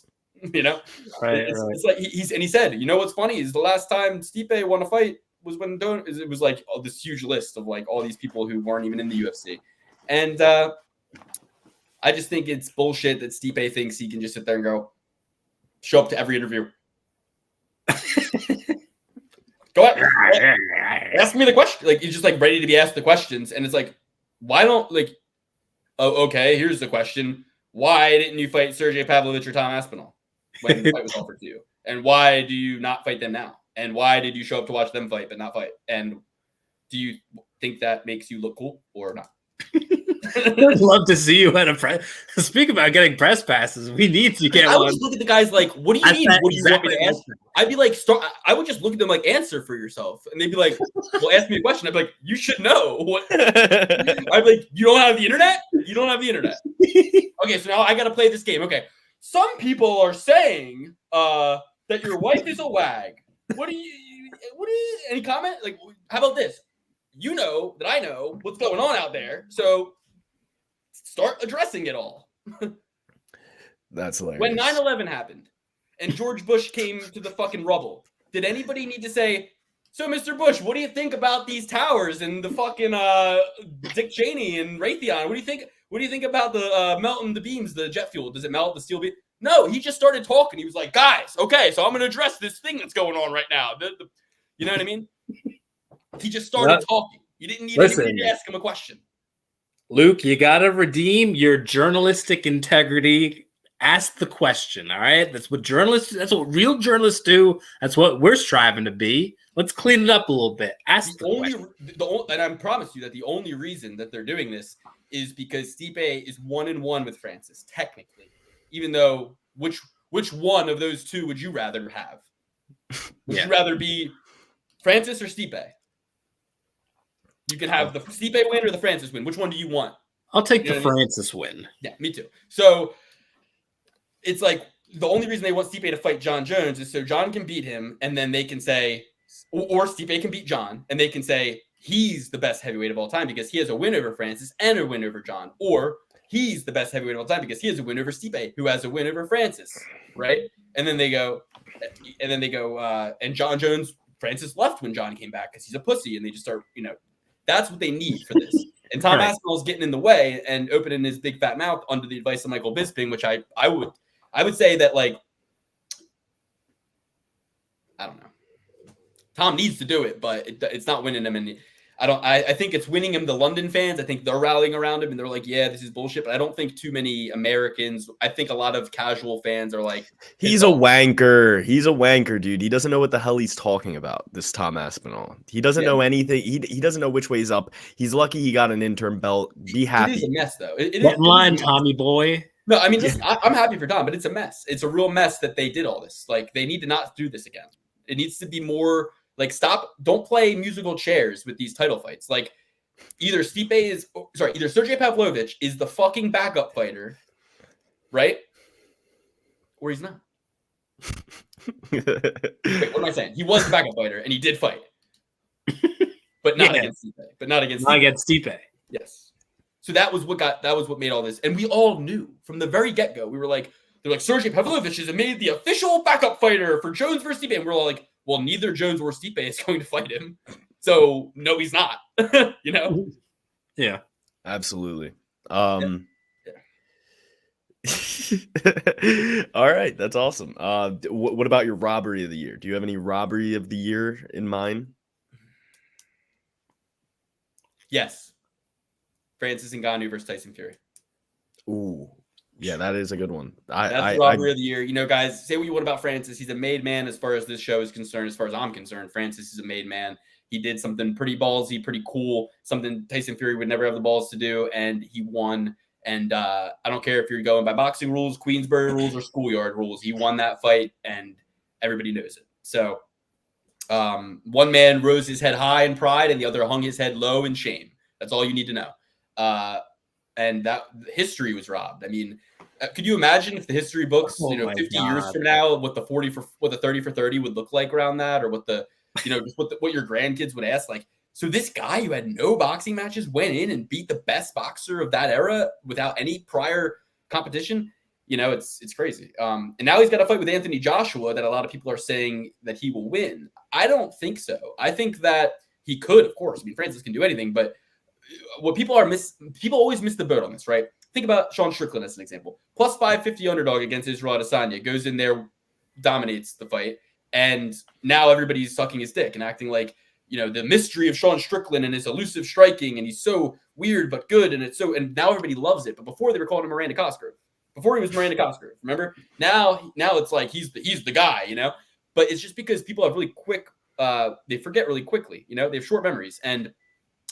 You know, it's like he said, you know what's funny is the last time Stipe won a fight was when it was like this huge list of like all these people who weren't even in the UFC, and I just think it's bullshit that Stipe thinks he can just sit there and go show up to every interview. Go ahead, ask me the question. Like he's just like ready to be asked the questions, and it's like, why don't like, oh okay, here's the question: why didn't you fight Sergey Pavlovich or Tom Aspinall when the fight was offered to you? And why do you not fight them now? And why did you show up to watch them fight but not fight? And do you think that makes you look cool or not? I'd love to see you at a press. Speak about getting press passes. We need to get I would one. just look at the guys like, what do you mean? What do you want me to ask? I'd be like, I would just look at them like, answer for yourself. And they'd be like, well, ask me a question. I'd be like, you should know. What? I'd be like, you don't have the internet? You don't have the internet. Okay, so now I got to play this game. Okay. Some people are saying that your wife is a wag. What do you, any comment? Like, how about this? You know that I know what's going on out there. So start addressing it all. That's hilarious. When 9/11 happened and George Bush came to the fucking rubble, did anybody need to say, so Mr. Bush, what do you think about these towers and the fucking Dick Cheney and Raytheon? What do you think? What do you think about the melting the beams, the jet fuel? Does it melt the steel beam? No, he just started talking. He was like, guys, okay, so I'm going to address this thing that's going on right now. You know what I mean? He just started talking. You didn't need anybody to ask him a question. Luke, you got to redeem your journalistic integrity. Ask the question, all right? That's what real journalists do. That's what we're striving to be. Let's clean it up a little bit. Ask the question. And I promise you that the only reason that they're doing this is because Stipe is 1-1 with Francis, technically. Even though, which one of those two would you rather have? Would you rather be Francis or Stipe? You can have the Stipe win or the Francis win. Which one do you want? I'll take the Francis win. Yeah, me too. So it's like the only reason they want Stipe to fight John Jones is so John can beat him, and then they can say, or Stipe can beat John, and they can say he's the best heavyweight of all time because he has a win over Francis and a win over John, or he's the best heavyweight of all time because he has a win over Stipe, who has a win over Francis, right? And then they go, and John Jones, Francis left when John came back because he's a pussy, and they just start, that's what they need for this. And Tom Aspinall's getting in the way and opening his big fat mouth under the advice of Michael Bisping, which I would say that, like, I don't know. Tom needs to do it, but it's not winning him. And I think it's winning him the London fans. I think they're rallying around him and they're like, yeah, this is bullshit. But I don't think too many Americans, I think a lot of casual fans are like, he's a wanker. He's a wanker, dude. He doesn't know what the hell he's talking about, this Tom Aspinall. He doesn't know anything. He doesn't know which way's up. He's lucky he got an interim belt. Be happy. It is a mess, though. Bottom line, Tommy boy. No, I mean, listen, I'm happy for Tom, but it's a mess. It's a real mess that they did all this. Like, they need to not do this again. It needs to be more like, don't play musical chairs with these title fights. Like, either Sergey Pavlovich is the fucking backup fighter, right? Or he's not. Wait, what am I saying? He was the backup fighter and he did fight. But not against Stipe. Not against Stipe. Yes. So that was what made all this. And we all knew from the very get-go. We were like, they're like, Sergey Pavlovich has made the official backup fighter for Jones versus Stipe. And we're all like, well, neither Jones or Stipe is going to fight him. So no, he's not. Yeah. Absolutely. All right, that's awesome. What about your robbery of the year? Do you have any robbery of the year in mind? Yes. Francis Ngannou versus Tyson Fury. Ooh, yeah, that is a good one. That's the robbery of the year. Guys, say what you want about Francis. He's a made man as far as this show is concerned. As far as I'm concerned, Francis is a made man. He did something pretty ballsy, pretty cool, something Tyson Fury would never have the balls to do, and he won. And I don't care if you're going by boxing rules, Queensberry rules, or schoolyard rules. He won that fight, and everybody knows it. So One man rose his head high in pride, and the other hung his head low in shame. That's all you need to know. And that history was robbed. I mean, could you imagine if the history books, 50 years from now, what the 30 for 30 would look like around that, or what the, just what your grandkids would ask? Like, so this guy who had no boxing matches went in and beat the best boxer of that era without any prior competition. It's crazy. And now he's got a fight with Anthony Joshua that a lot of people are saying that he will win. I don't think so. I think that he could, of course. I mean, Francis can do anything, but what people always miss the boat on this, right? Think about Sean Strickland as an example. Plus 550 underdog against Israel Adesanya, goes in there, dominates the fight, and now everybody's sucking his dick and acting like, the mystery of Sean Strickland and his elusive striking, and he's so weird but good, and now everybody loves it. But before they were calling him Miranda Cosgrove. Before he was Miranda Cosgrove, remember? Now it's like he's the guy, But it's just because people have really quick, they forget really quickly, they have short memories, and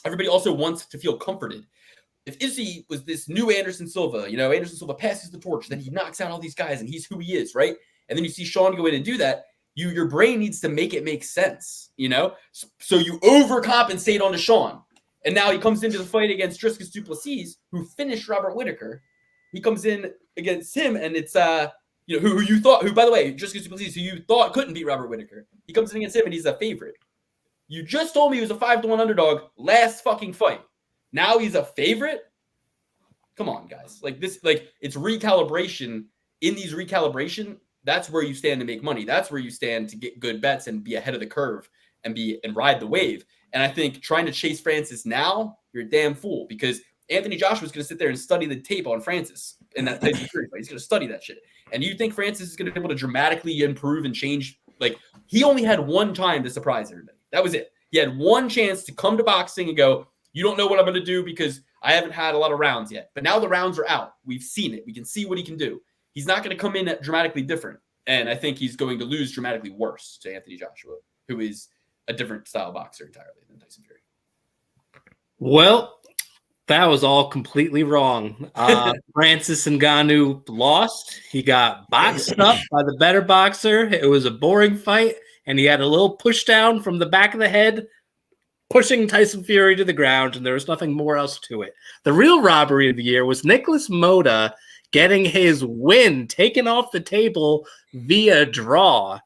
everybody also wants to feel comforted. If Izzy was this new Anderson Silva, Anderson Silva passes the torch, then he knocks out all these guys, and he's who he is, right? And then you see Sean go in and do that. Your brain needs to make it make sense, So you overcompensate onto Sean, and now he comes into the fight against Dricus du Plessis, who finished Robert Whittaker. He comes in against him, and it's who by the way, Dricus du Plessis, who you thought couldn't beat Robert Whittaker. He comes in against him, and he's a favorite. You just told me he was a 5-1 underdog last fucking fight. Now he's a favorite? Come on, guys. It's recalibration. In these recalibration, that's where you stand to make money. That's where you stand to get good bets and be ahead of the curve and ride the wave. And I think trying to chase Francis now, you're a damn fool, because Anthony Joshua's going to sit there and study the tape on Francis in that type of series. He's going to study that shit. And you think Francis is going to be able to dramatically improve and change? He only had one time to surprise everybody. That was it. He had one chance to come to boxing and go, you don't know what I'm going to do because I haven't had a lot of rounds yet. But now the rounds are out. We've seen it. We can see what he can do. He's not going to come in dramatically different. And I think he's going to lose dramatically worse to Anthony Joshua, who is a different style boxer entirely than Tyson Fury. Well, that was all completely wrong. Francis Ngannou lost. He got boxed up by the better boxer. It was a boring fight, and he had a little push down from the back of the head, pushing Tyson Fury to the ground, and there was nothing more else to it. The real robbery of the year was Nicholas Moda getting his win taken off the table via draw.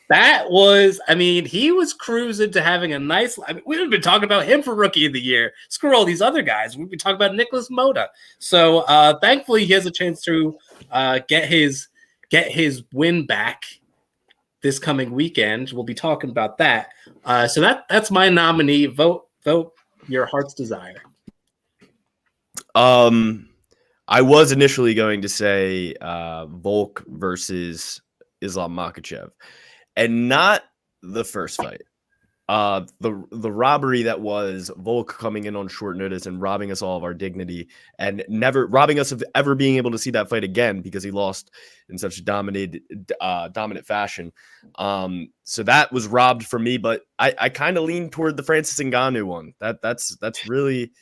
That was, he was cruising to having a nice. We've been talking about him for Rookie of the Year. Screw all these other guys. We've been talking about Nicholas Moda. So thankfully, he has a chance to get his win back this coming weekend. We'll be talking about that. So that's my nominee. Vote your heart's desire. I was initially going to say Volk versus Islam Makhachev, and not the first fight. The robbery that was Volk coming in on short notice and robbing us all of our dignity, and never robbing us of ever being able to see that fight again because he lost in such dominant fashion. So that was robbed from me, but I kind of leaned toward the Francis Ngannou one. That's really.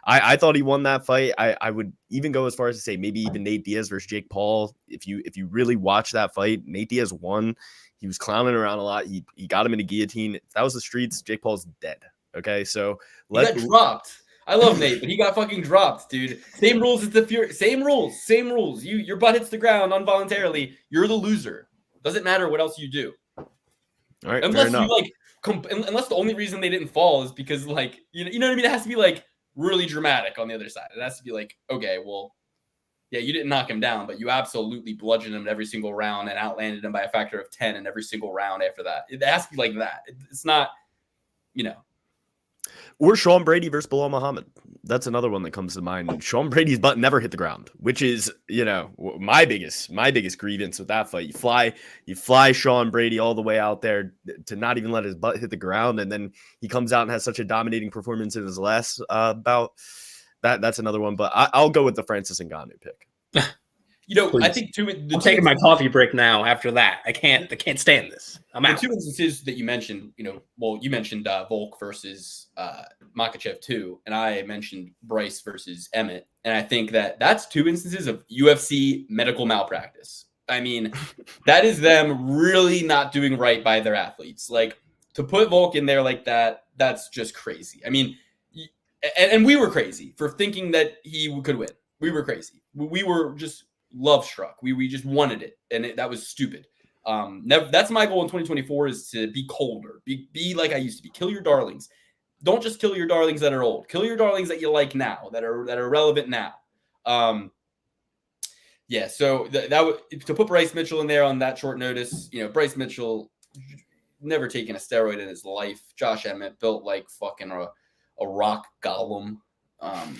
I thought he won that fight. I would even go as far as to say maybe even Nate Diaz versus Jake Paul. If you really watch that fight, Nate Diaz won. He was clowning around a lot. He got him in a guillotine. If that was the streets, Jake Paul's dead. Okay, so he got dropped. I love Nate, but he got fucking dropped, dude. Same rules as the Fury. Same rules. Your butt hits the ground involuntarily. You're the loser. Doesn't matter what else you do. All right, unless unless the only reason they didn't fall is because you know what I mean. It has to be really dramatic on the other side. It has to be okay, well, yeah, you didn't knock him down, but you absolutely bludgeoned him in every single round and outlanded him by a factor of 10 in every single round after that. It has to be like that. It's not, Or Sean Brady versus Bilal Muhammad. That's another one that comes to mind. Sean Brady's butt never hit the ground, which is, my biggest grievance with that fight. You fly Sean Brady all the way out there to not even let his butt hit the ground, and then he comes out and has such a dominating performance in his last bout. That's another one, but I'll go with the Francis Ngannou pick. I think I'm taking my coffee break now. After that, I can't stand this. I'm out. The two instances that you mentioned, you mentioned Volk versus Makhachev too, and I mentioned Bryce versus Emmett, and I think that's two instances of UFC medical malpractice. I mean, that is them really not doing right by their athletes. to put Volk in there like that, that's just crazy. I mean, and we were crazy for thinking that he could win. We were crazy. We were just love struck. We just wanted it, and that was stupid. That's my goal in 2024 is to be colder, be like I used to be. Kill your darlings. Don't just kill your darlings that are old. Kill your darlings that you like now, that are relevant now. Yeah. So to put Bryce Mitchell in there on that short notice, Bryce Mitchell never taken a steroid in his life. Josh Emmett built like fucking a rock golem, like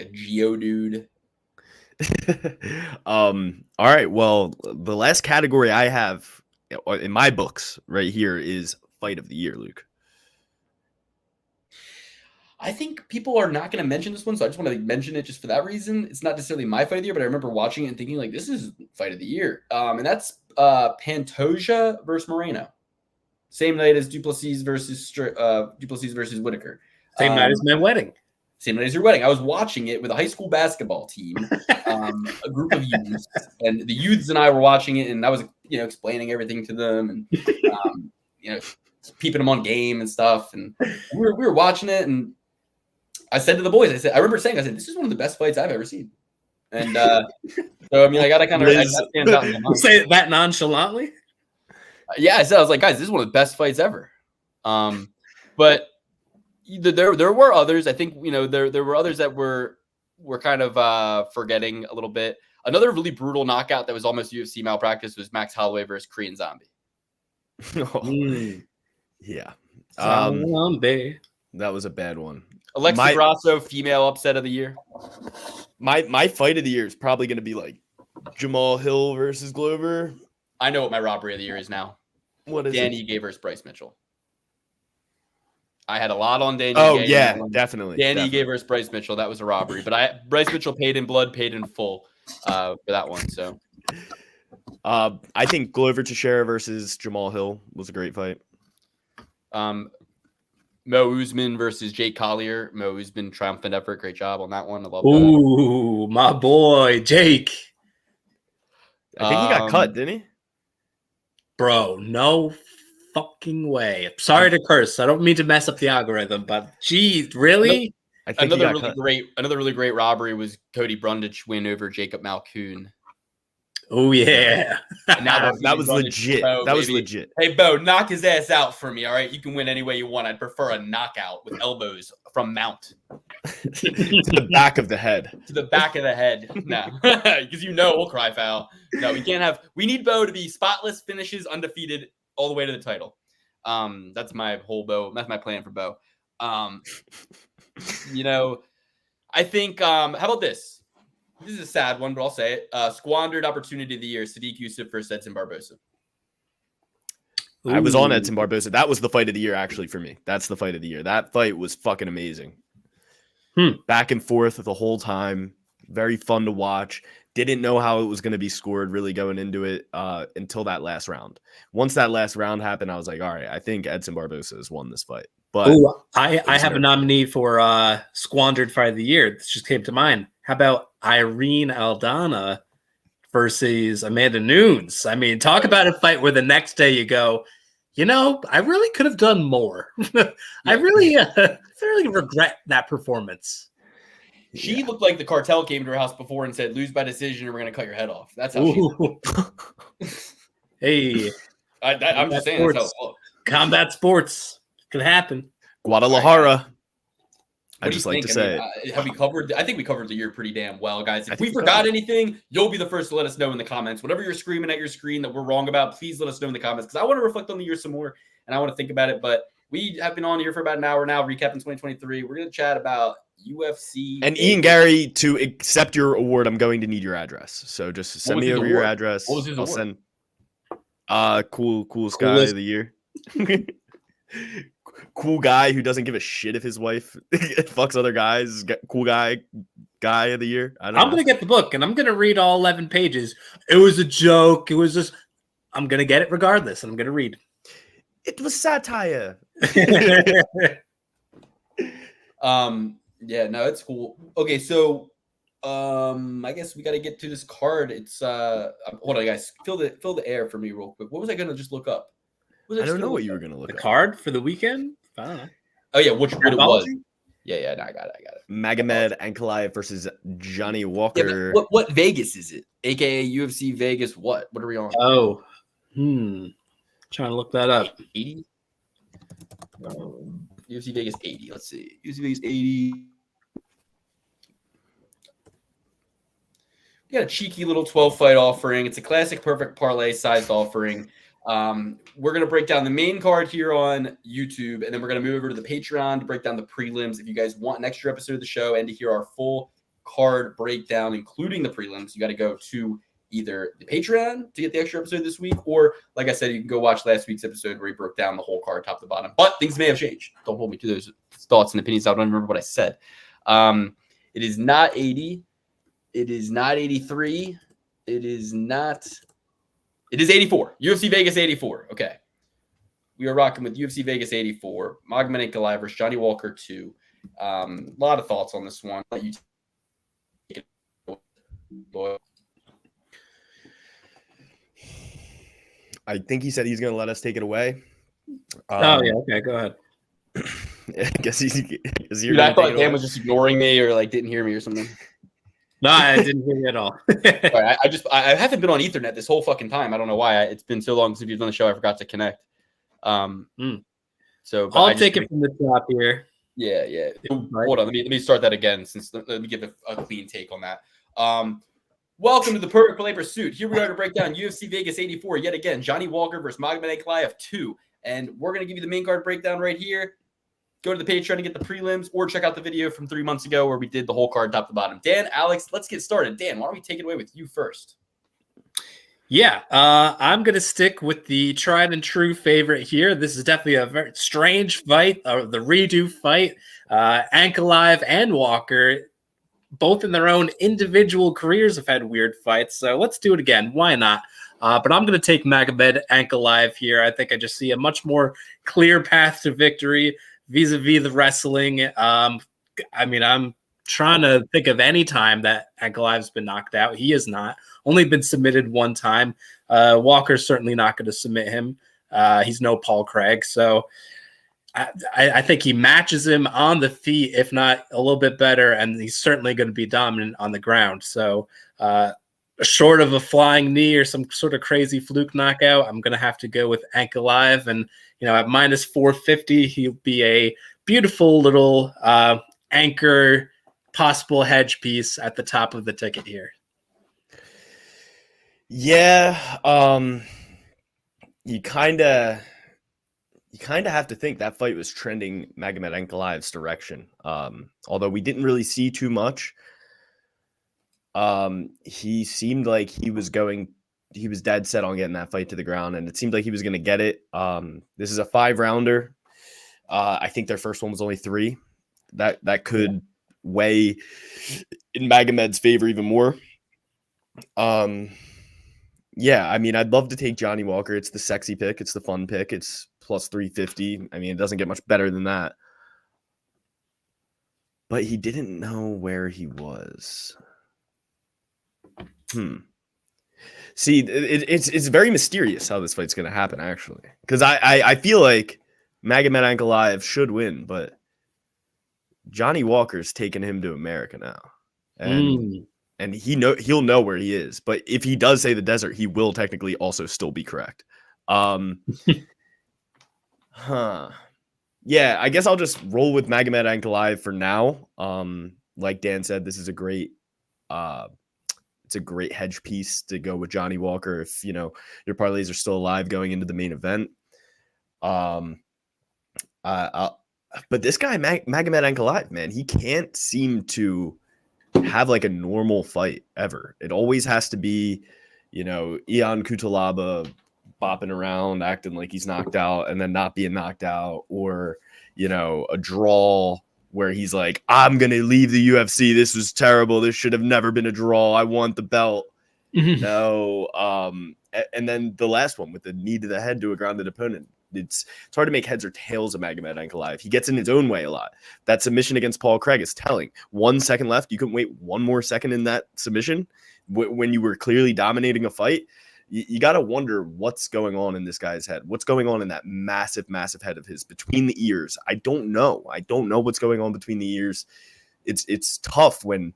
a Geodude. All right. Well, the last category I have in my books right here is fight of the year, Luke. I think people are not going to mention this one, so I just want to mention it just for that reason. It's not necessarily my fight of the year, but I remember watching it and thinking like, this is fight of the year. And that's Pantoja versus Moreno. Same night as Duplessis versus Whitaker. Same night as my wedding. Same night as your wedding. I was watching it with a high school basketball team, a group of youths, and the youths and I were watching it, and I was, explaining everything to them, and peeping them on game and stuff, and we were watching it, and I said to the boys, I remember saying, this is one of the best fights I've ever seen, and so I mean, I got to kind of say that nonchalantly. Yeah, I was like, guys, this is one of the best fights ever, but. There were others. I think there were others that were kind of forgetting a little bit. Another really brutal knockout that was almost UFC malpractice was Max Holloway versus Korean Zombie. Yeah, Zombie. That was a bad one. Alexa Grasso, female upset of the year. My fight of the year is probably going to be like Jamal Hill versus Glover. I know what my robbery of the year is now. What is Danny Ige versus Bryce Mitchell. I had a lot on Danny. Oh, yeah, definitely. Danny Ige versus Bryce Mitchell. That was a robbery. But Bryce Mitchell paid in blood, paid in full for that one. So I think Glover Teixeira versus Jamal Hill was a great fight. Mo Usman versus Jake Collier. Mo Usman, triumphant effort. Great job on that one. I love that. My boy, Jake. I think he got cut, didn't he? Bro, no fucking way. Sorry to curse. I don't mean to mess up the algorithm, but geez, really? Another really great robbery was Cody Brundage win over Jacob Malkoon. Oh yeah. And now that was legit. That was legit. Hey Bo, knock his ass out for me, all right? You can win any way you want. I'd prefer a knockout with elbows from mount. To the back of the head. To the back of the head. No. Because we'll cry foul. No, we need Bo to be spotless finishes, undefeated all the way to the title. That's my plan for Bo. I think how about this? This is a sad one, but I'll say it. Squandered opportunity of the year, Sadiq Yusuf versus Edson Barbosa. I was on Edson Barbosa. That was the fight of the year, actually, for me. That's the fight of the year. That fight was fucking amazing. Back and forth the whole time. Very fun to watch. Didn't know how it was going to be scored really going into it until that last round. Once that last round happened, I was like, all right, I think Edson Barbosa has won this fight. But I have a nominee for squandered fight of the year. This just came to mind. How about Irene Aldana versus Amanda Nunes? I mean, talk about a fight where the next day you go, I really could have done more. I really regret that performance. She looked like the cartel came to her house before and said, lose by decision or we're going to cut your head off. That's how she looked. Hey. I'm just saying that's how it looked. Combat sports. Could happen. Guadalajara. I just like to say it. Have we covered? I think we covered the year pretty damn well, guys. If we forgot anything, you'll be the first to let us know in the comments. Whatever you're screaming at your screen that we're wrong about, please let us know in the comments because I want to reflect on the year some more and I want to think about it. But we have been on here for about an hour now, recapping 2023. We're going to chat about UFC. And Ian Gary, to accept your award, I'm going to need your address. So just send me over your address. What was his award? Send coolest guy of the year. Cool guy who doesn't give a shit if his wife fucks other guys. Cool guy of the year. I'm going to get the book and I'm going to read all 11 pages. It was a joke. It was just, I'm going to get it regardless. And I'm going to read. It was satire. Yeah, no, it's cool. Okay, so I guess we got to get to this card. It's hold on, guys. Fill the air for me real quick. What was I going to just look up? I don't know what you were gonna look The up. card for the weekend? I don't know. Oh yeah, what it was. Apology? Yeah, no, I got it. Magomed Ankalaev versus Johnny Yeah, Walker. but what Vegas is it? AKA UFC Vegas. What are we on? Oh, trying to look that up. 80. UFC Vegas 80. Let's see. UFC Vegas 80. We got a cheeky little 12 fight offering. It's a classic perfect parlay sized offering. We're going to break down the main card here on YouTube, and then we're going to move over to the Patreon to break down the prelims. If you guys want an extra episode of the show and to hear our full card breakdown, including the prelims, you got to go to either the Patreon to get the extra episode this week, or like I said, you can go watch last week's episode where we broke down the whole card top to bottom. But things may have changed. Don't hold me to those thoughts and opinions. I don't remember what I said. It is not 80. It is not 83. It is 84. UFC Vegas 84. Okay. We are rocking with UFC Vegas 84. Magomed Ankalaev versus Johnny Walker 2. A lot of thoughts on this one. Let you take it away. I think he said he's going to let us take it away. Oh, yeah. Okay, go ahead. I guess he's. Dude, I thought Dan was just ignoring me or like didn't hear me or something. No, I didn't hear you at all. Sorry, I haven't been on Ethernet this whole fucking time. I don't know why. It's been so long since you've done the show. I forgot to connect. So I'll take it from the top here. Yeah. Hold on. Let me start that again. Let me give a clean take on that. Welcome to the Perfect Play Pursuit. Here we are to break down UFC Vegas 84 yet again. Johnny Walker versus Magomed Ankalaev 2. And we're going to give you the main card breakdown right here. Go to the Patreon to get the prelims, or check out the video from 3 months ago where we did the whole card top to bottom. Dan, Alex, let's get started. Dan, why don't we take it away with you first? Yeah, I'm going to stick with the tried and true favorite here. This is definitely a very strange fight, the redo fight. Ankalaev and Walker, both in their own individual careers, have had weird fights. So let's do it again. Why not? But I'm going to take Magomed Ankalaev here. I think I just see a much more clear path to victory vis-a-vis the wrestling. I'm trying to think of any time that Ankalaev's been knocked out. He has not. Only been submitted one time. Walker's certainly not going to submit him. He's no Paul Craig. So I think he matches him on the feet, if not a little bit better, and he's certainly going to be dominant on the ground. So short of a flying knee or some sort of crazy fluke knockout, I'm going to have to go with Ankalaev. And, at minus 450, he'll be a beautiful little anchor possible hedge piece at the top of the ticket here. Yeah, you kind of have to think that fight was trending Magomed Ankalaev's direction. Although we didn't really see too much. He seemed like he was dead set on getting that fight to the ground, and it seemed like he was going to get it. This is a 5-rounder. I think their first one was only 3. That could weigh in Magomed's favor even more. Yeah, I'd love to take Johnny Walker. It's the sexy pick. It's the fun pick. It's plus 350. It doesn't get much better than that. But he didn't know where he was. See, it's very mysterious how this fight's going to happen, actually. Because I feel like Magomed Ankalaev should win, but Johnny Walker's taking him to America now. And he'll know where he is. But if he does say the desert, he will technically also still be correct. Yeah, I guess I'll just roll with Magomed Ankalaev for now. Like Dan said, this is a great hedge piece to go with Johnny Walker if your parlays are still alive going into the main event. But this guy Magomed Ankalaev, man, he can't seem to have like a normal fight ever. It always has to be, Ian Kutalaba bopping around, acting like he's knocked out and then not being knocked out, or, a draw where he's like, I'm going to leave the UFC. This was terrible. This should have never been a draw. I want the belt. No. And then the last one with the knee to the head to a grounded opponent. It's hard to make heads or tails of Magomed Ankalaev. He gets in his own way a lot. That submission against Paul Craig is telling. 1 second left. You couldn't wait one more second in that submission when you were clearly dominating a fight. you got to wonder what's going on in this guy's head. What's going on in that massive, massive head of his between the ears? I don't know. I don't know what's going on between the ears. It's tough when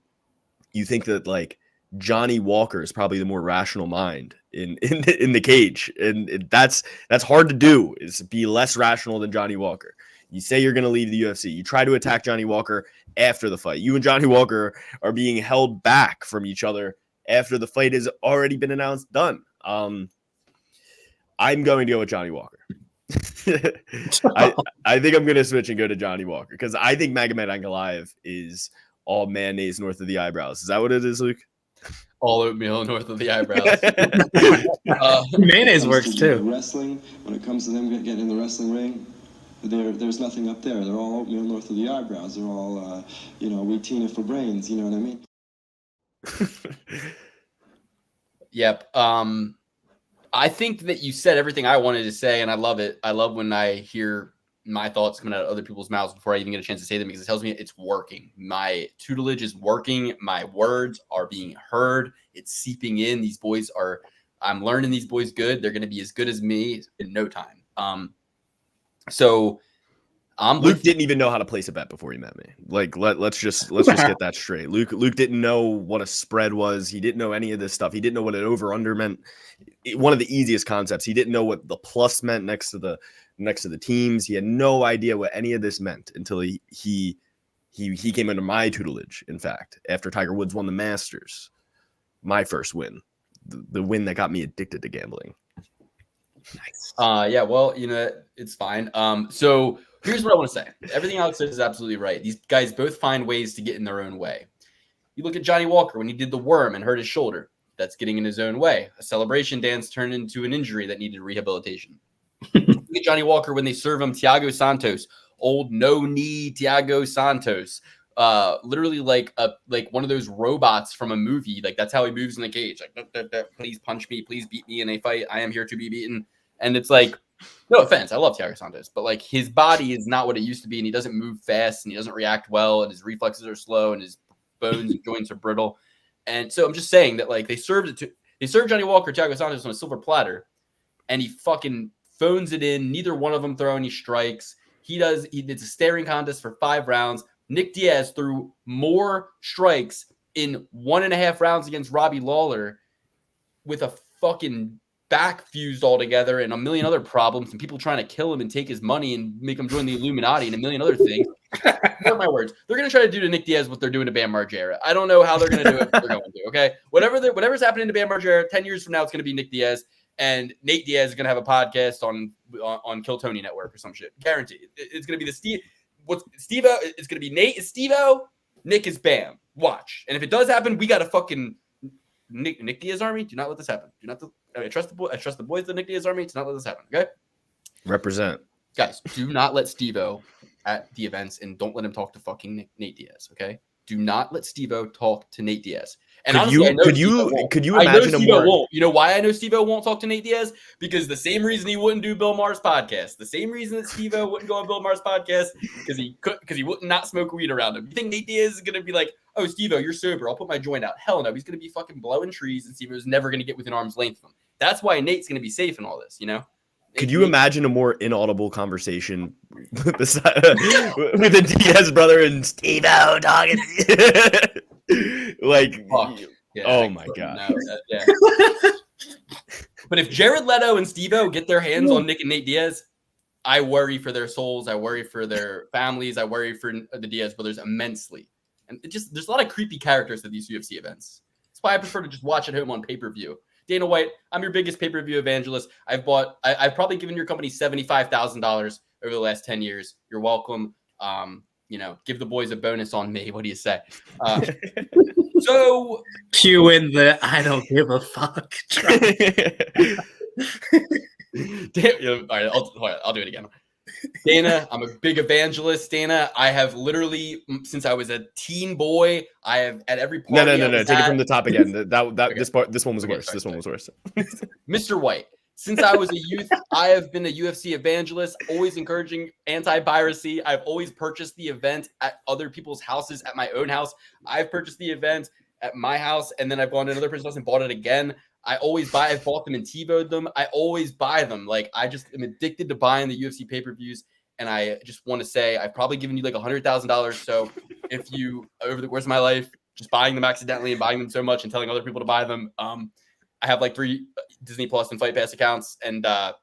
you think that like Johnny Walker is probably the more rational mind in the cage, and that's hard to do, is be less rational than Johnny Walker. You say you're going to leave the UFC. You try to attack Johnny Walker after the fight. You and Johnny Walker are being held back from each other after the fight has already been announced done. I'm going to go with Johnny Walker. I think I'm going to switch and go to Johnny Walker because I think Magomed Ankalaev is all mayonnaise north of the eyebrows. Is that what it is, Luke? All oatmeal north of the eyebrows. Mayonnaise works too. Wrestling, when it comes to them getting in the wrestling ring, there's nothing up there. They're all oatmeal north of the eyebrows. They're all, we Tina for brains. You know what I mean? Yep. I think that you said everything I wanted to say, and I love it. I love when I hear my thoughts coming out of other people's mouths before I even get a chance to say them, because it tells me it's working. My tutelage is working. My words are being heard. It's seeping in. I'm learning these boys good. They're going to be as good as me in no time. So Luke didn't even know how to place a bet before he met me. Like, let's just get that straight. Luke didn't know what a spread was. He didn't know any of this stuff. He didn't know what an over under meant. One of the easiest concepts. He didn't know what the plus meant next to the teams. He had no idea what any of this meant until he came under my tutelage. In fact, after Tiger Woods won the Masters, my first win, the win that got me addicted to gambling. Nice. Yeah, well, it's fine. So here's what I want to say. Everything Alex says is absolutely right. These guys both find ways to get in their own way. You look at Johnny Walker when he did the worm and hurt his shoulder. That's getting in his own way. A celebration dance turned into an injury that needed rehabilitation. Look at Johnny Walker when they serve him Thiago Santos, old no-knee Thiago Santos. Literally like one of those robots from a movie. Like, that's how he moves in the cage. Like, please punch me, please beat me in a fight. I am here to be beaten. And it's like, no offense, I love Thiago Santos, but like, his body is not what it used to be, and he doesn't move fast, and he doesn't react well, and his reflexes are slow, and his bones and joints are brittle. And so I'm just saying that, like, they served Johnny Walker, Thiago Santos on a silver platter, and he fucking phones it in. Neither one of them throw any strikes. He did a staring contest for 5 rounds. Nick Diaz threw more strikes in 1.5 rounds against Robbie Lawler with a fucking back fused altogether and a million other problems and people trying to kill him and take his money and make him join the Illuminati and a million other things. Mark my words. They're going to try to do to Nick Diaz what they're doing to Bam Margera. I don't know how they're going to do it. They're going to, okay? Whatever's happening to Bam Margera, 10 years from now, it's going to be Nick Diaz. And Nate Diaz is going to have a podcast on Kill Tony Network or some shit. Guaranteed. It's going to be Steve-O. It's going to be Nate is Steve-O. Nick is Bam. Watch. And if it does happen, we got a fucking Nick Diaz army. Do not let this happen. I trust the boys of the Nick Diaz army. Do not let this happen. Okay. Represent. Guys, do not let Steve-O at the events, and don't let him talk to fucking Nate Diaz. Okay. Do not let Steve-O talk to Nate Diaz. And could you imagine a more? Won't. You know why I know Steve-O won't talk to Nate Diaz? Because the same reason he wouldn't do Bill Maher's podcast, the same reason that Steve-O wouldn't go on Bill Maher's podcast, because he wouldn't not smoke weed around him. You think Nate Diaz is gonna be like, oh, Steve-O, you're sober, I'll put my joint out? Hell no, he's gonna be fucking blowing trees, and Steve-O's never gonna get within arm's length of him. That's why Nate's gonna be safe in all this, you know. Could you imagine a more inaudible conversation with the Diaz brother and Steve-O talking? Like, yeah, oh my god! Yeah. But if Jared Leto and Steve-O get their hands on Nick and Nate Diaz, I worry for their souls. I worry for their families. I worry for the Diaz brothers immensely. And there's a lot of creepy characters at these UFC events. That's why I prefer to just watch at home on pay-per-view. Dana White, I'm your biggest pay-per-view evangelist. I've probably given your company $75,000 over the last 10 years. You're welcome. Give the boys a bonus on me. What do you say? So cue in the I don't give a fuck. All right, I'll do it again. Dana, I'm a big evangelist. Dana, I have literally, since I was a teen boy, I have at every party. No. Take it from the top again. This one was worse. This one was worse. Mr. White, since I was a youth, I have been a UFC evangelist, always encouraging anti-piracy. I've always purchased the event at other people's houses, at my own house. I've purchased the event at my house, and then I've gone to another person's house and bought it again. I've bought them and TiVo'd them. I always buy them. Like, I just am addicted to buying the UFC pay-per-views. And I just want to say, I've probably given you like $100,000. So if you, over the course of my life, just buying them accidentally and buying them so much and telling other people to buy them, I have like 3 Disney Plus and Fight Pass accounts, and I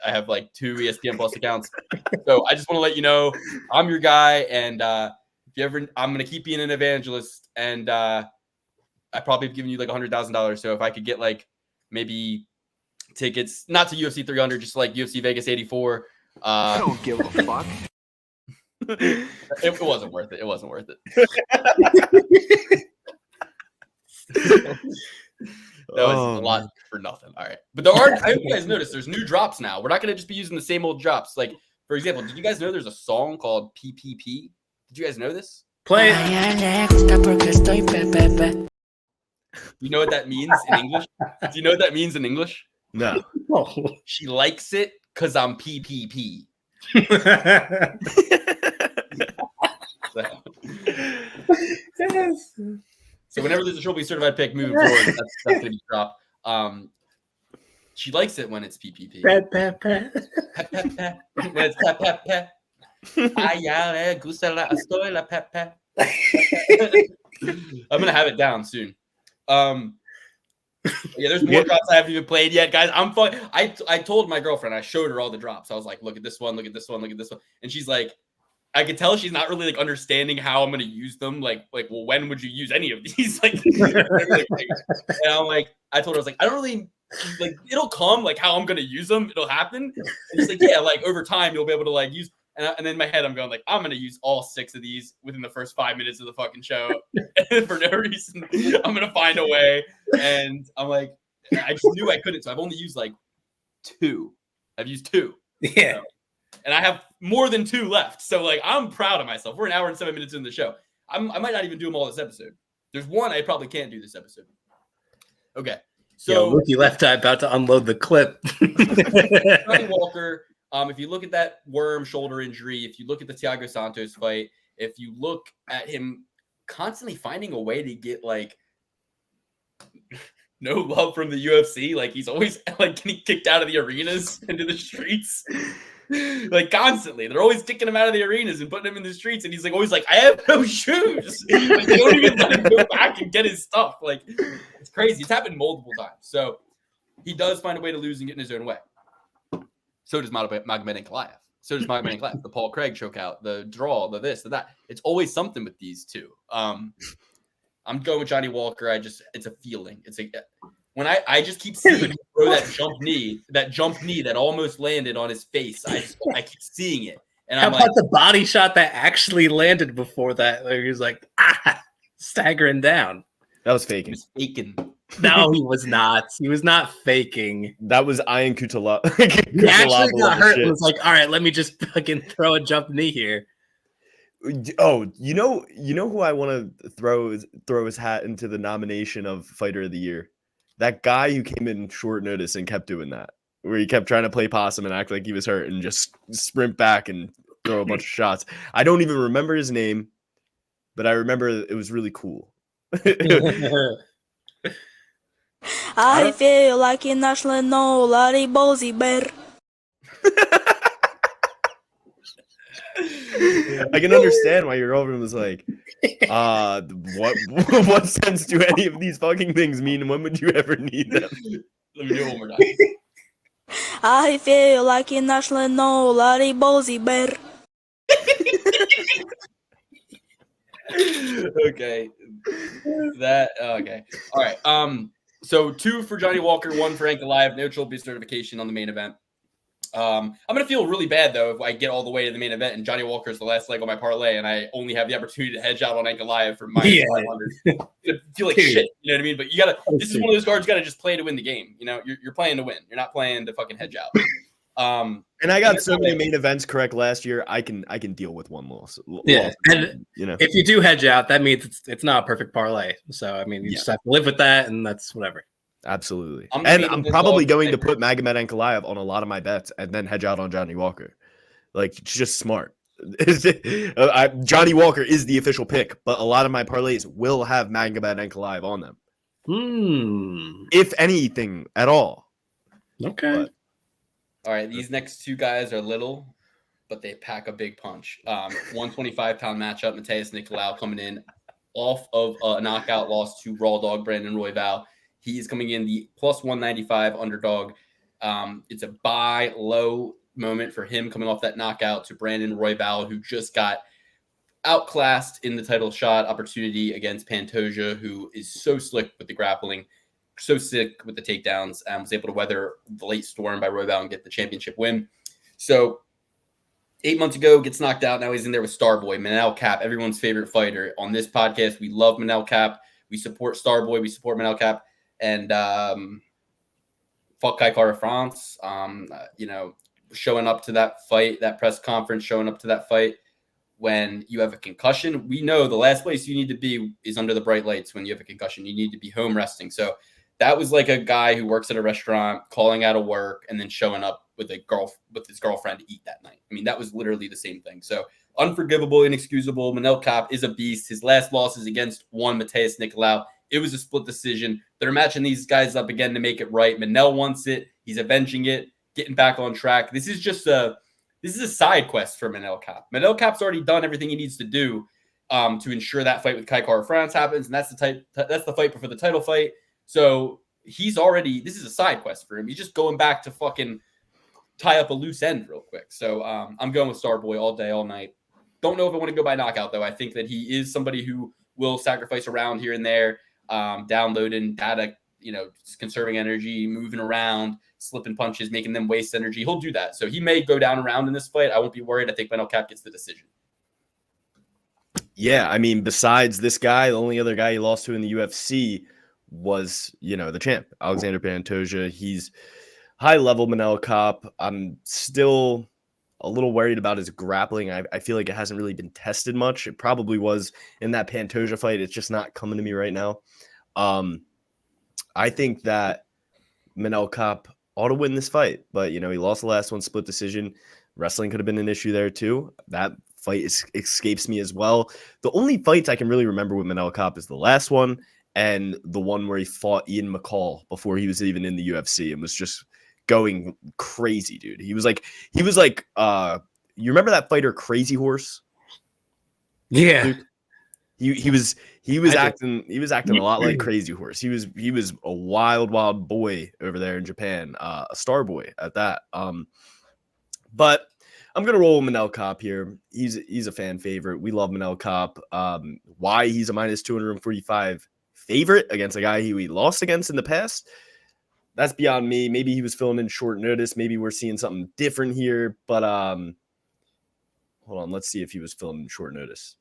have like 2 ESPN Plus accounts. So I just want to let you know I'm your guy, and if you ever, I'm gonna keep being an evangelist, and I probably have given you like $100,000. So if I could get like maybe tickets, not to UFC 300, just like UFC Vegas 84. I don't give a fuck. It wasn't worth it. It wasn't worth it. That was a lot for nothing. All right. But there are, I hope you guys noticed, there's new drops now. We're not going to just be using the same old drops. Like, for example, did you guys know there's a song called PPP? Did you guys know this? Play it. You know what that means in English? Do you know what that means in English? No. She likes it because I'm PPP. Yes. So whenever there's a Triple B certified pick moving forward, that's going to be dropped. She likes it when it's PPP. When it's pe. Ay, ya le gusta la estoy la pe. I'm gonna have it down soon. Yeah, there's more drops I haven't even played yet, guys. I'm fun. I told my girlfriend, I showed her all the drops. I was like, look at this one, look at this one, look at this one, and she's like, I could tell she's not really like understanding how I'm gonna use them. Like, well, when would you use any of these? Like, and I'm like, I told her, I was like, I don't really like. It'll come like how I'm gonna use them. It'll happen. And she's like, yeah, like over time you'll be able to like use. And then in my head I'm going like, I'm gonna use all 6 of these within the first 5 minutes of the fucking show, and for no reason. I'm gonna find a way. And I'm like, I just knew I couldn't. So I've only used like 2. I've used 2. Yeah. So, and I have more than 2 left. So like, I'm proud of myself. We're an hour and 7 minutes in the show. I might not even do them all this episode. There's one I probably can't do this episode. Okay. So Lukey left eye about to unload the clip. Johnny Walker, if you look at that worm shoulder injury, if you look at the Thiago Santos fight, if you look at him constantly finding a way to get like no love from the UFC, like he's always like getting kicked out of the arenas into the streets. Like constantly, they're always kicking him out of the arenas and putting him in the streets, and he's like always like, I have no shoes. Like, they don't even let him go back and get his stuff. Like, it's crazy. It's happened multiple times. So he does find a way to lose and get in his own way. So does Magomed Ankalaev. So does Magomed Ankalaev. The Paul Craig chokeout, the draw, the this, the that. It's always something with these two. I'm going with Johnny Walker. It's a feeling. It's a when I just keep seeing him throw that jump knee that almost landed on his face. I keep seeing it. And How about the body shot that actually landed before that? Where he was like, staggering down. That was faking. He was faking. No, he was not. He was not faking. That was Ian Kutala. He actually got hurt and was like, all right, let me just fucking throw a jump knee here. Oh, you know who I want to throw his hat into the nomination of Fighter of the Year? That guy who came in short notice and kept doing that, where he kept trying to play possum and act like he was hurt and just sprint back and throw a bunch of shots. I don't even remember his name, but I remember it was really cool. I feel like a national Bozy bear. I can understand why your girlfriend was like, what sense do any of these fucking things mean? And when would you ever need them? Let me do it one more time. I feel like a national Bozy bear. Okay. Okay. All right. So 2 for Johnny Walker, 1 for Ankalaev. No Triple B certification on the main event. I'm gonna feel really bad though if I get all the way to the main event and Johnny Walker is the last leg on my parlay and I only have the opportunity to hedge out on Ankalaev for minus 500. I feel like shit, you know what I mean? But you gotta. This is one of those cards you gotta just play to win the game. You know, you're playing to win. You're not playing to fucking hedge out. And I got so many main events correct last year. I can deal with one loss. Yeah, and you know, if you do hedge out, that means it's not a perfect parlay. So I mean, you just have to live with that, and that's whatever. Absolutely. I'm probably going to put Magomed Ankalaev on a lot of my bets and then hedge out on Johnny Walker. Like, it's just smart. Johnny Walker is the official pick, but a lot of my parlays will have Magomed Ankalaev on them. if anything at all. Okay. But All right, these next two guys are little, but they pack a big punch. 125-pound matchup, Mateus Nicolaus coming in off of a knockout loss to Raw Dog Brandon Royval. He is coming in the plus 195 underdog. It's a buy low moment for him coming off that knockout to Brandon Royval, who just got outclassed in the title shot opportunity against Pantoja, who is so slick with the grappling, so sick with the takedowns, and was able to weather the late storm by Royval and get the championship win. So 8 months ago, gets knocked out. Now he's in there with Starboy, Manel Kape, everyone's favorite fighter. On this podcast, we love Manel Kape. We support Starboy. We support Manel Kape. And fuck Kai France. Showing up to that fight, that press conference, showing up to that fight when you have a concussion. We know the last place you need to be is under the bright lights when you have a concussion. You need to be home resting. So that was like a guy who works at a restaurant, calling out of work, and then showing up with his girlfriend to eat that night. I mean, that was literally the same thing. So unforgivable, inexcusable. Manel Kape is a beast. His last loss is against one Mateus Nicolaus. It was a split decision. They're matching these guys up again to make it right. Manel wants it. He's avenging it, getting back on track. This is a side quest for Manel Kape. Manel Kape's already done everything he needs to do to ensure that fight with Kai France happens, and that's the fight before the title fight. So this is a side quest for him. He's just going back to fucking tie up a loose end real quick. So I'm going with Starboy all day, all night. Don't know if I want to go by knockout, though. I think that he is somebody who will sacrifice a round here and there, downloading data, conserving energy, moving around, slipping punches, making them waste energy. He'll do that. So he may go down around in this fight. I won't be worried. I think Manel Kape gets the decision. yeah, I mean, besides this guy, the only other guy he lost to in the UFC was, the champ, Alexander Pantoja. He's high-level Manel Kape. I'm still a little worried about his grappling. I feel like it hasn't really been tested much. It probably was in that Pantoja fight. It's just not coming to me right now. I think that Manel Kape ought to win this fight, but, he lost the last one, split decision. Wrestling could have been an issue there, too. That fight escapes me as well. The only fights I can really remember with Manel Kape is the last one and the one where he fought Ian McCall before he was even in the UFC and was just going crazy, dude. He was like, you remember that fighter Crazy Horse? Yeah. He was acting a lot like Crazy Horse. He was a wild boy over there in Japan, a star boy at that. But I'm gonna roll Manel Kape here. He's a fan favorite. We love Manel Kape. Why he's a minus 245 favorite against a guy who he lost against in the past, that's beyond me. Maybe he was filling in short notice. Maybe we're seeing something different here. But hold on, let's see if he was filling in short notice.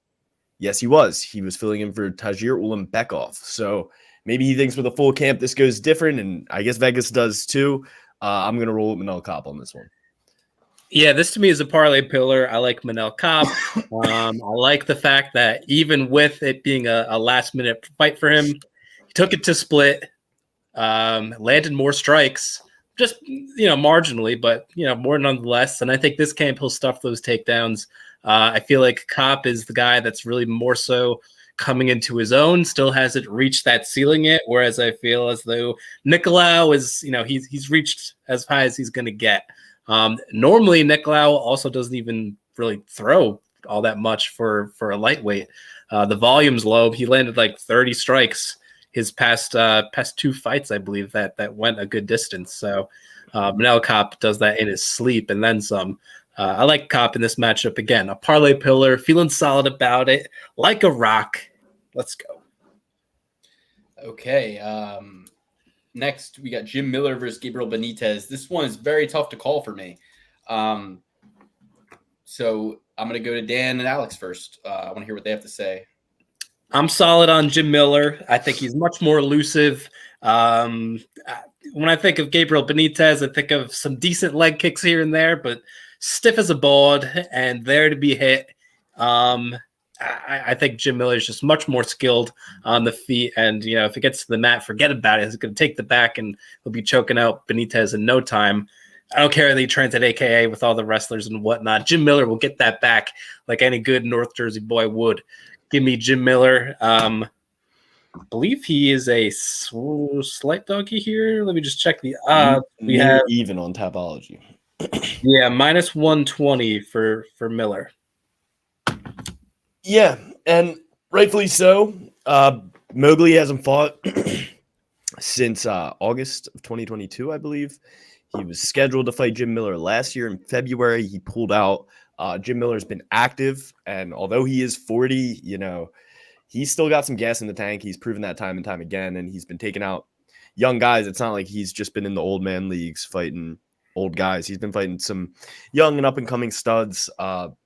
Yes, he was. He was filling in for Tagir Ulanbekov. So maybe he thinks with a full camp this goes different, and I guess Vegas does too. I'm going to roll with Manel Kape on this one. Yeah, this to me is a parlay pillar. I like Manel Kape. I like the fact that even with it being a last-minute fight for him, he took it to split, landed more strikes, just, marginally, but, more nonetheless. And I think this camp he'll stuff those takedowns. I feel like Kape is the guy that's really more so coming into his own, still hasn't reached that ceiling yet, whereas I feel as though Nicolaus is, he's reached as high as he's going to get. Normally, Nicolaus also doesn't even really throw all that much for a lightweight. The volume's low. He landed like 30 strikes his past two fights, I believe, that went a good distance. So Manel Kape does that in his sleep and then some. I like Kape in this matchup. Again, a parlay pillar, feeling solid about it, like a rock. Let's go. Okay. Next, we got Jim Miller versus Gabriel Benitez. This one is very tough to call for me. So I'm going to go to Dan and Alex first. I want to hear what they have to say. I'm solid on Jim Miller. I think he's much more elusive. When I think of Gabriel Benitez, I think of some decent leg kicks here and there, but stiff as a board and there to be hit. I think Jim Miller is just much more skilled on the feet. And, if it gets to the mat, forget about it. He's going to take the back and he'll be choking out Benitez in no time. I don't care that he trains at AKA with all the wrestlers and whatnot. Jim Miller will get that back like any good North Jersey boy would. Give me Jim Miller. believe he is a slight doggy here. Let me just check the odds. We Near have even on Tapology. yeah, minus 120 for Miller. Yeah, and rightfully so. Mowgli hasn't fought since August of 2022, I believe. He was scheduled to fight Jim Miller last year in February. He pulled out. Jim Miller's been active, and although he is 40, he's still got some gas in the tank. He's proven that time and time again, and he's been taking out young guys. It's not like he's just been in the old man leagues fighting old guys. He's been fighting some young and up-and-coming studs.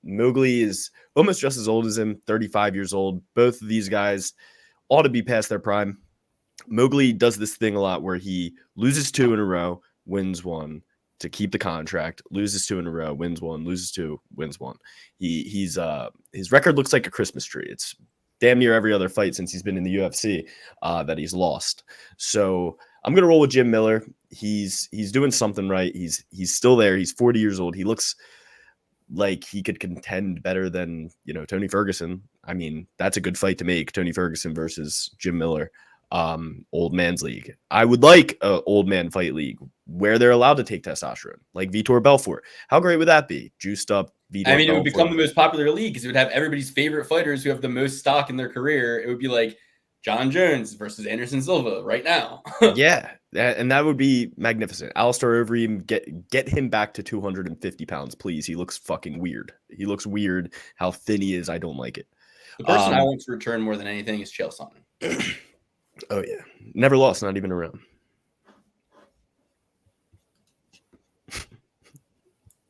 Mowgli is almost just as old as him, 35 years old. Both of these guys ought to be past their prime. Mowgli does this thing a lot where he loses 2 in a row, wins 1 to keep the contract, loses 2 in a row, wins 1, loses 2, wins 1. His record looks like a Christmas tree. It's damn near every other fight since he's been in the UFC that he's lost. So I'm gonna roll with Jim Miller. He's doing something right. He's still there. He's 40 years old. He looks like he could contend better than Tony Ferguson. I mean, that's a good fight to make. Tony Ferguson versus Jim Miller. Old man's league. I would like a old man fight league where they're allowed to take testosterone, like Vitor Belfort. How great would that be? Juiced up Vitor Belfort. It would become the most popular league because it would have everybody's favorite fighters who have the most stock in their career. It would be like John Jones versus Anderson Silva right now. Yeah, and that would be magnificent. Alistair Overeem, get him back to 250 pounds, please. He looks fucking weird. He looks weird. How thin he is, I don't like it. The person I want to return more than anything is Chael Sonnen. Oh yeah, never lost, not even around.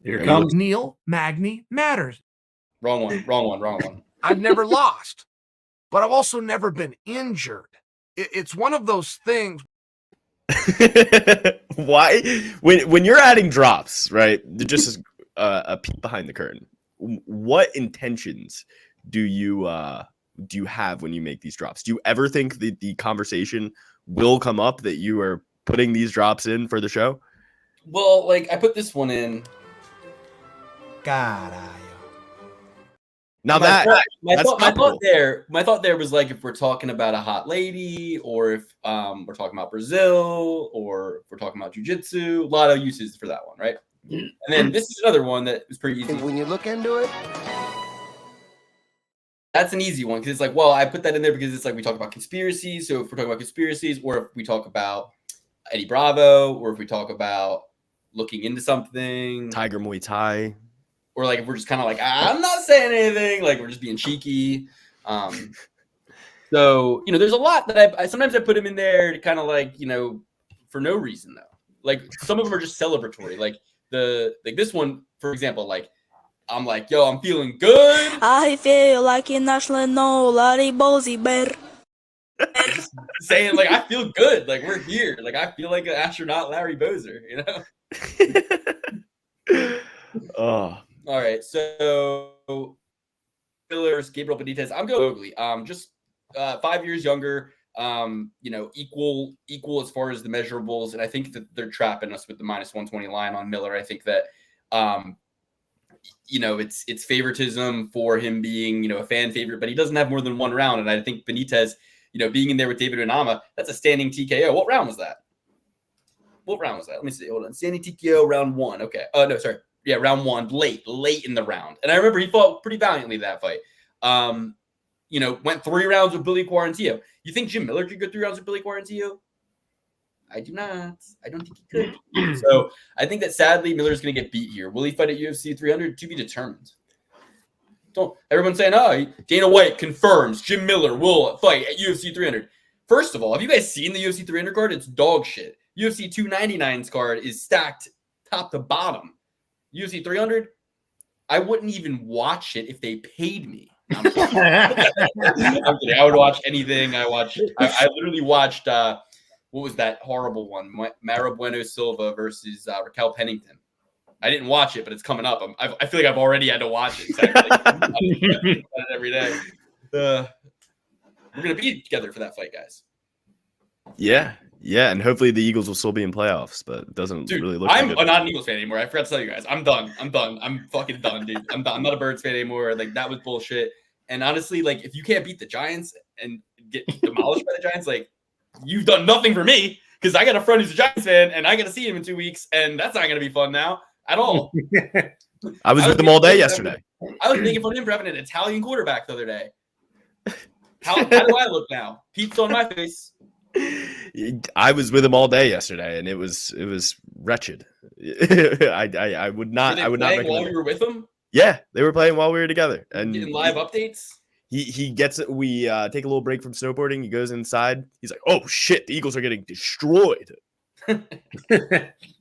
Here comes Neil Magny Matters. Wrong one. I've never lost, but I've also never been injured. It's one of those things. Why? When you're adding drops, right? Just a peek behind the curtain. What intentions do you have when you make these drops? Do you ever think that the conversation will come up that you are putting these drops in for the show? Well, like I put this one in. Caralho. Now my thought there was like if we're talking about a hot lady, or if we're talking about Brazil, or if we're talking about jiu-jitsu, a lot of uses for that one, right? And then this is another one that was pretty easy. When you look into it, that's an easy one because it's like, well, I put that in there because it's like we talk about conspiracies. So if we're talking about conspiracies, or if we talk about Eddie Bravo, or if we talk about looking into something, Tiger Muay Thai, or like if we're just kind of like, I'm not saying anything, like we're just being cheeky. So there's a lot that I sometimes I put them in there to kind of like for no reason though. Like some of them are just celebratory. Like this one, for example, like. I'm like, yo, I'm feeling good. I feel like a national Laribozi bear. Saying like, I feel good. Like we're here. Like I feel like an astronaut Larry Bozer, Oh. All right. So Fillers, Gabriel Benitez. I'm going Mowgli. Just 5 years younger. Equal as far as the measurables. And I think that they're trapping us with the minus 120 line on Miller. I think that it's favoritism for him being, a fan favorite, but he doesn't have more than one round. And I think Benitez, being in there with David Onama, that's a standing TKO. What round was that? Let me see. Hold on. Standing TKO round 1. Okay. Oh, no, sorry. Yeah, round 1, late in the round. And I remember he fought pretty valiantly that fight. Went 3 rounds with Billy Quarantillo. You think Jim Miller could go 3 rounds with Billy Quarantillo? I do not. I don't think he could. So I think that sadly Miller's going to get beat here. Will he fight at UFC 300? To be determined. Don't everyone saying, Dana White confirms Jim Miller will fight at UFC 300. First of all, have you guys seen the UFC 300 card? It's dog shit. UFC 299's card is stacked top to bottom. UFC 300, I wouldn't even watch it if they paid me. I'm kidding. I'm kidding. I would watch anything. I literally watched. What was that horrible one? Mara Bueno Silva versus Raquel Pennington. I didn't watch it, but it's coming up. I feel like I've already had to watch it. Exactly. Every day. We're going to be together for that fight, guys. Yeah, and hopefully the Eagles will still be in playoffs, but it doesn't really look I'm good. not an Eagles fan anymore. I forgot to tell you guys. I'm done. I'm fucking done, dude. I'm not a Birds fan anymore. Like, that was bullshit. And honestly, like, if you can't beat the Giants and get demolished by the Giants, like, you've done nothing for me because I got a friend who's a Giants fan and I got to see him in 2 weeks, and that's not going to be fun now at all. I was with him all day yesterday. I was making fun of him for having an Italian quarterback the other day. How do I look now? Pete's on my face. I was with him all day yesterday, and it was wretched. I would not. I would not recommend while we were with him. Yeah, they were playing while we were together, and getting live updates. He gets it. We take a little break from snowboarding. He goes inside. He's like, "Oh shit, the Eagles are getting destroyed."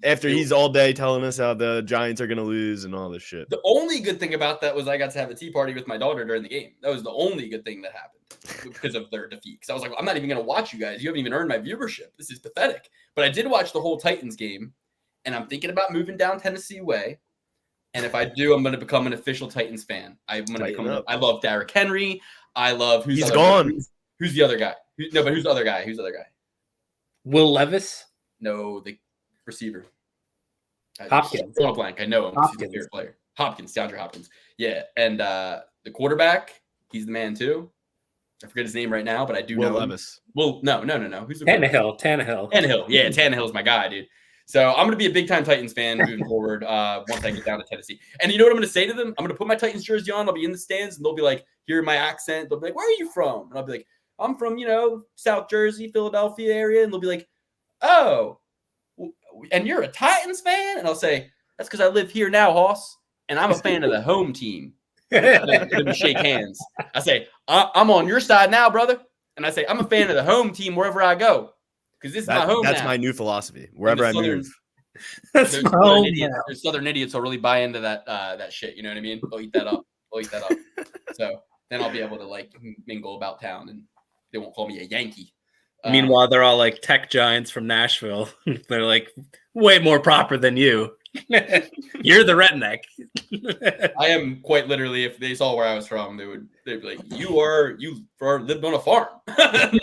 After he's all day telling us how the Giants are going to lose and all this shit. The only good thing about that was I got to have a tea party with my daughter during the game. That was the only good thing that happened because of their defeat. Because I was like, I'm not even going to watch you guys. You haven't even earned my viewership. This is pathetic. But I did watch the whole Titans game, and I'm thinking about moving down Tennessee way. And if I do, I'm going to become an official Titans fan. I'm going to become. I love Derrick Henry. I love he's gone. Who's the other guy? Who's the other guy? Who's the other guy? Will Levis? No, the receiver. Hopkins. I'm blank. I know him. He's my favorite player. Hopkins, DeAndre Hopkins. Yeah, and the quarterback, he's the man too. I forget his name right now, but I do know Levis. Well, no. Who's the Tannehill. Yeah, Tannehill's my guy, dude. So I'm going to be a big-time Titans fan moving forward once I get down to Tennessee. And you know what I'm going to say to them? I'm going to put my Titans jersey on. I'll be in the stands, and they'll be like, hear my accent. They'll be like, where are you from? And I'll be like, I'm from, South Jersey, Philadelphia area. And they'll be like, oh, and you're a Titans fan? And I'll say, that's because I live here now, Hawes, and I'm a fan of the home team. Then shake hands. I say, I'm on your side now, brother. And I say, I'm a fan of the home team wherever I go. Because this is my home. That's now. My new philosophy. Wherever I move. There's Southern idiots will really buy into that shit. You know what I mean? They'll eat that up. So then I'll be able to mingle about town, and they won't call me a Yankee. Meanwhile, they're all like tech giants from Nashville. They're like way more proper than you. You're the redneck. I am quite literally. If they saw where I was from, they'd be like, "You lived on a farm, and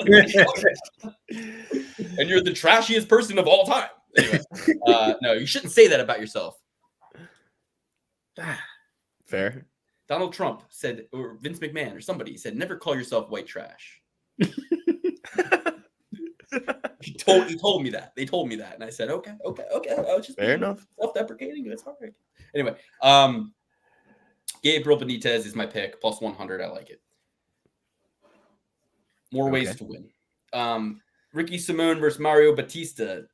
you're the trashiest person of all time." Anyway, no, you shouldn't say that about yourself. Fair. Donald Trump said, or Vince McMahon, or somebody said, "Never call yourself white trash." He told me that. They told me that, and I said, "Okay." I was just fair enough. Self-deprecating. It's hard. Anyway, Gabriel Benitez is my pick, plus 100. I like it. More ways to win. Ricky Simón versus Mario Bautista.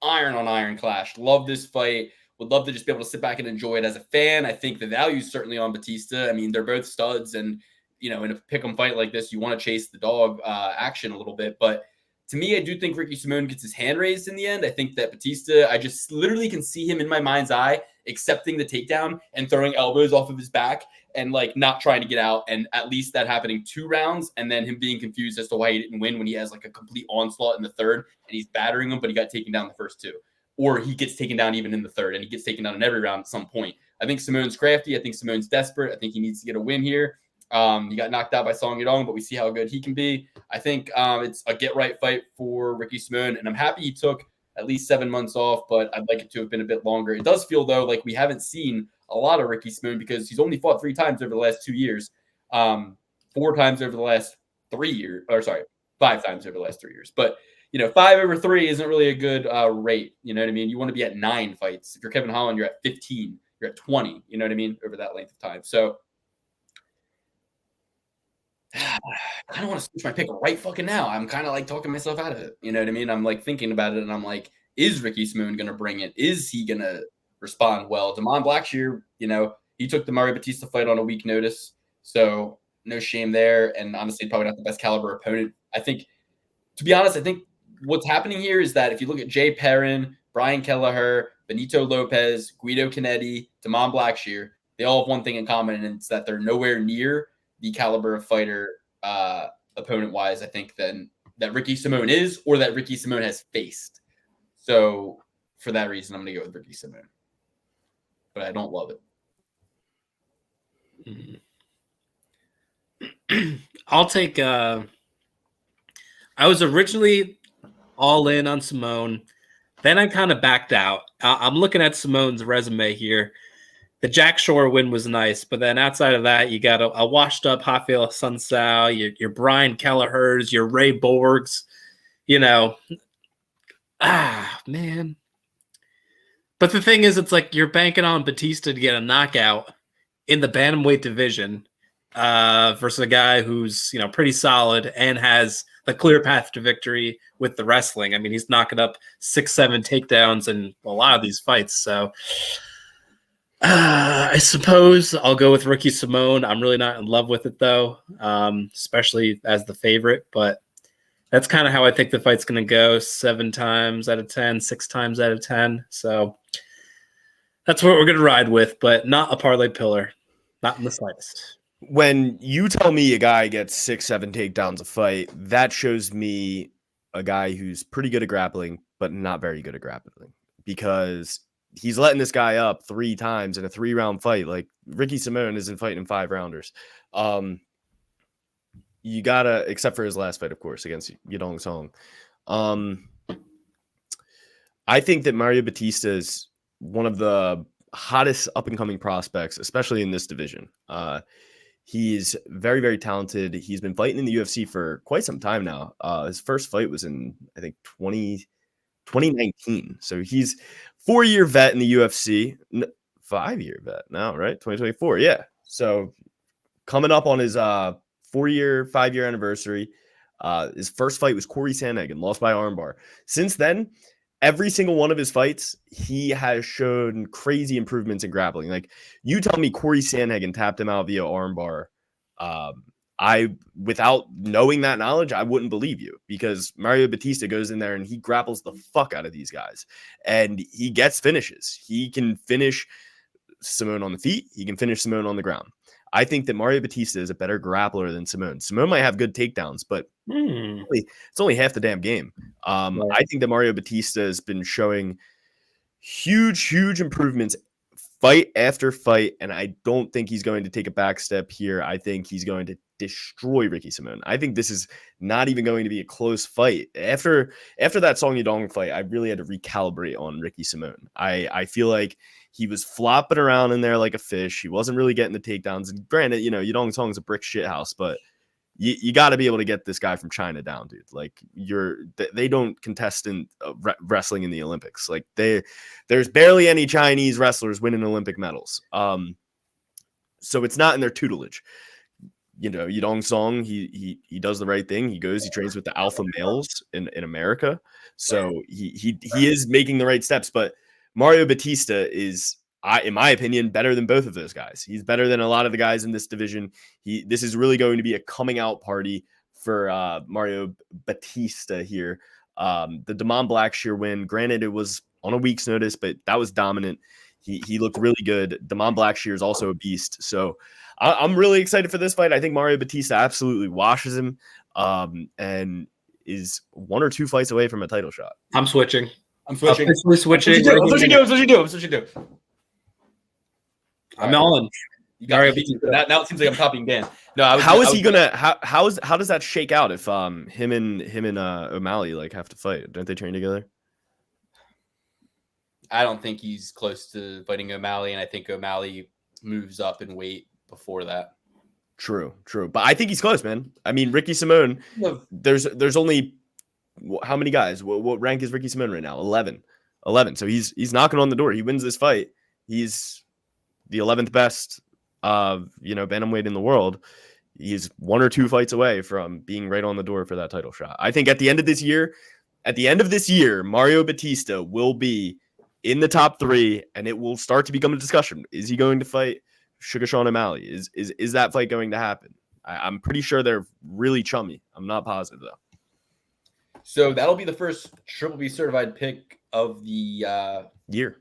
Iron on iron clash. Love this fight. Would love to just be able to sit back and enjoy it as a fan. I think the value is certainly on Bautista. I mean, they're both studs, and in a pick'em fight like this, you want to chase the dog action a little bit. But to me, I do think Ricky Simón gets his hand raised in the end. I think that Bautista, I just literally can see him in my mind's eye accepting the takedown and throwing elbows off of his back and not trying to get out, and at least that happening 2 rounds, and then him being confused as to why he didn't win when he has a complete onslaught in the third and he's battering him, but he got taken down the first 2. Or he gets taken down even in the third, and he gets taken down in every round at some point. I think Simón's crafty. I think Simón's desperate. I think he needs to get a win here. He got knocked out by Song Yadong, but we see how good he can be. I think it's a get-right fight for Ricky Simón, and I'm happy he took at least 7 months off, but I'd like it to have been a bit longer. It does feel, though, like we haven't seen a lot of Ricky Simón because he's only fought 3 times over the last 2 years, 4 times over the last 3 years, or sorry, 5 times over the last 3 years. But 5 over 3 isn't really a good rate. You know what I mean? You want to be at 9 fights. If you're Kevin Holland, you're at 15. You're at 20. You know what I mean? Over that length of time. So I don't want to switch my pick right fucking now. I'm kind of talking myself out of it. You know what I mean? I'm thinking about it, and I'm like, is Ricky Simón going to bring it? Is he going to respond well? Damon Blackshear, he took the Mario Bautista fight on a week notice. So no shame there. And honestly, probably not the best caliber opponent. I think, to be honest, what's happening here is that if you look at Jay Perrin, Brian Kelleher, Benito Lopez, Guido Canetti, Damon Blackshear, they all have one thing in common, and it's that they're nowhere near the caliber of fighter opponent-wise, I think, than that Ricky Simón is, or that Ricky Simón has faced. So for that reason, I'm going to go with Ricky Simón. But I don't love it. I'll take I was originally all in on Simón. Then I kind of backed out. I'm looking at Simón's resume here. the Jack Shore win was nice, but then outside of that, you got a washed up Rafael Sunsao, your Brian Kelleher's, your Ray Borgs, man. But the thing is, it's like you're banking on Bautista to get a knockout in the bantamweight division versus a guy who's pretty solid and has the clear path to victory with the wrestling. I mean, he's knocking up 6-7 takedowns in a lot of these fights. So I suppose I'll go with Ricky Simone. I'm really not in love with it though, especially as the favorite. But that's kind of how I think the fight's going to go. 7 times out of 10, 6 times out of 10. So that's what we're going to ride with, but not a parlay pillar. Not in the slightest. When you tell me a guy gets 6-7 takedowns a fight, that shows me a guy who's pretty good at grappling, but not very good at grappling, because he's letting this guy up 3 times in a 3-round fight. Like, Ricky Simone isn't fighting 5-rounders. You gotta, except for his last fight, of course, against Yadong Song. I think that Mario Bautista is one of the hottest up-and-coming prospects, especially in this division. He's very, very talented. He's been fighting in the UFC for quite some time now. His first fight was in, I think, 2019. So he's 4-year vet in the UFC. 5-year vet now, right? 2024, yeah. So coming up on his 4-year, 5-year anniversary. His first fight was Corey Sandhagen, lost by armbar. Since then, every single one of his fights, he has shown crazy improvements in grappling. Like, you tell me Corey Sandhagen tapped him out via armbar. Without knowing that knowledge, I wouldn't believe you, because Mario Bautista goes in there and he grapples the fuck out of these guys, and he gets finishes. He can finish Simone on the feet. He can finish Simone on the ground. I think that Mario Bautista is a better grappler than Simone. Simone might have good takedowns, but it's only half the damn game. I think that Mario Bautista has been showing huge improvements fight after fight, and I don't think he's going to take a back step here. I think he's going to destroy Ricky Simone. I think this is not even going to be a close fight. After that Song Yadong fight, I really had to recalibrate on Ricky Simone. I feel like he was flopping around in there like a fish. He wasn't really getting the takedowns. And granted, Yadong Song's a brick shit house, but you got to be able to get this guy from China down, dude. Like, they don't contest in wrestling in the Olympics. Like, there's barely any Chinese wrestlers winning Olympic medals. So it's not in their tutelage. Yadong Song, he does the right thing. He trains with the alpha males in America. So he is making the right steps, but Mario Bautista is, in my opinion, better than both of those guys. He's better than a lot of the guys in this division. This is really going to be a coming out party for Mario Bautista here. The Damon Blackshear win, granted, it was on a week's notice, but that was dominant. He looked really good. Damon Blackshear is also a beast. So I'm really excited for this fight. I think Mario Bautista absolutely washes him and is 1 or 2 fights away from a title shot. I'm switching. I'm switching. I'm switching. I'm switching. I'm on. You got now it seems like I'm copying Dan. No, how does that shake out if him and O'Malley like have to fight? Don't they train together? I don't think he's close to fighting O'Malley, and I think O'Malley moves up in weight before that. True. But I think he's close, man. I mean, Ricky Simone, there's only how many guys? What rank is Ricky Simone right now? 11. So he's knocking on the door. He wins this fight. He's the 11th best bantamweight in the world. He's 1 or 2 fights away from being right on the door for that title shot. I think at the end of this year, Mario Bautista will be in the top 3, and it will start to become a discussion. Is he going to fight Sugar Sean O'Malley? Is that fight going to happen? I'm pretty sure they're really chummy. I'm not positive though. So that'll be the first Triple B certified pick of the year.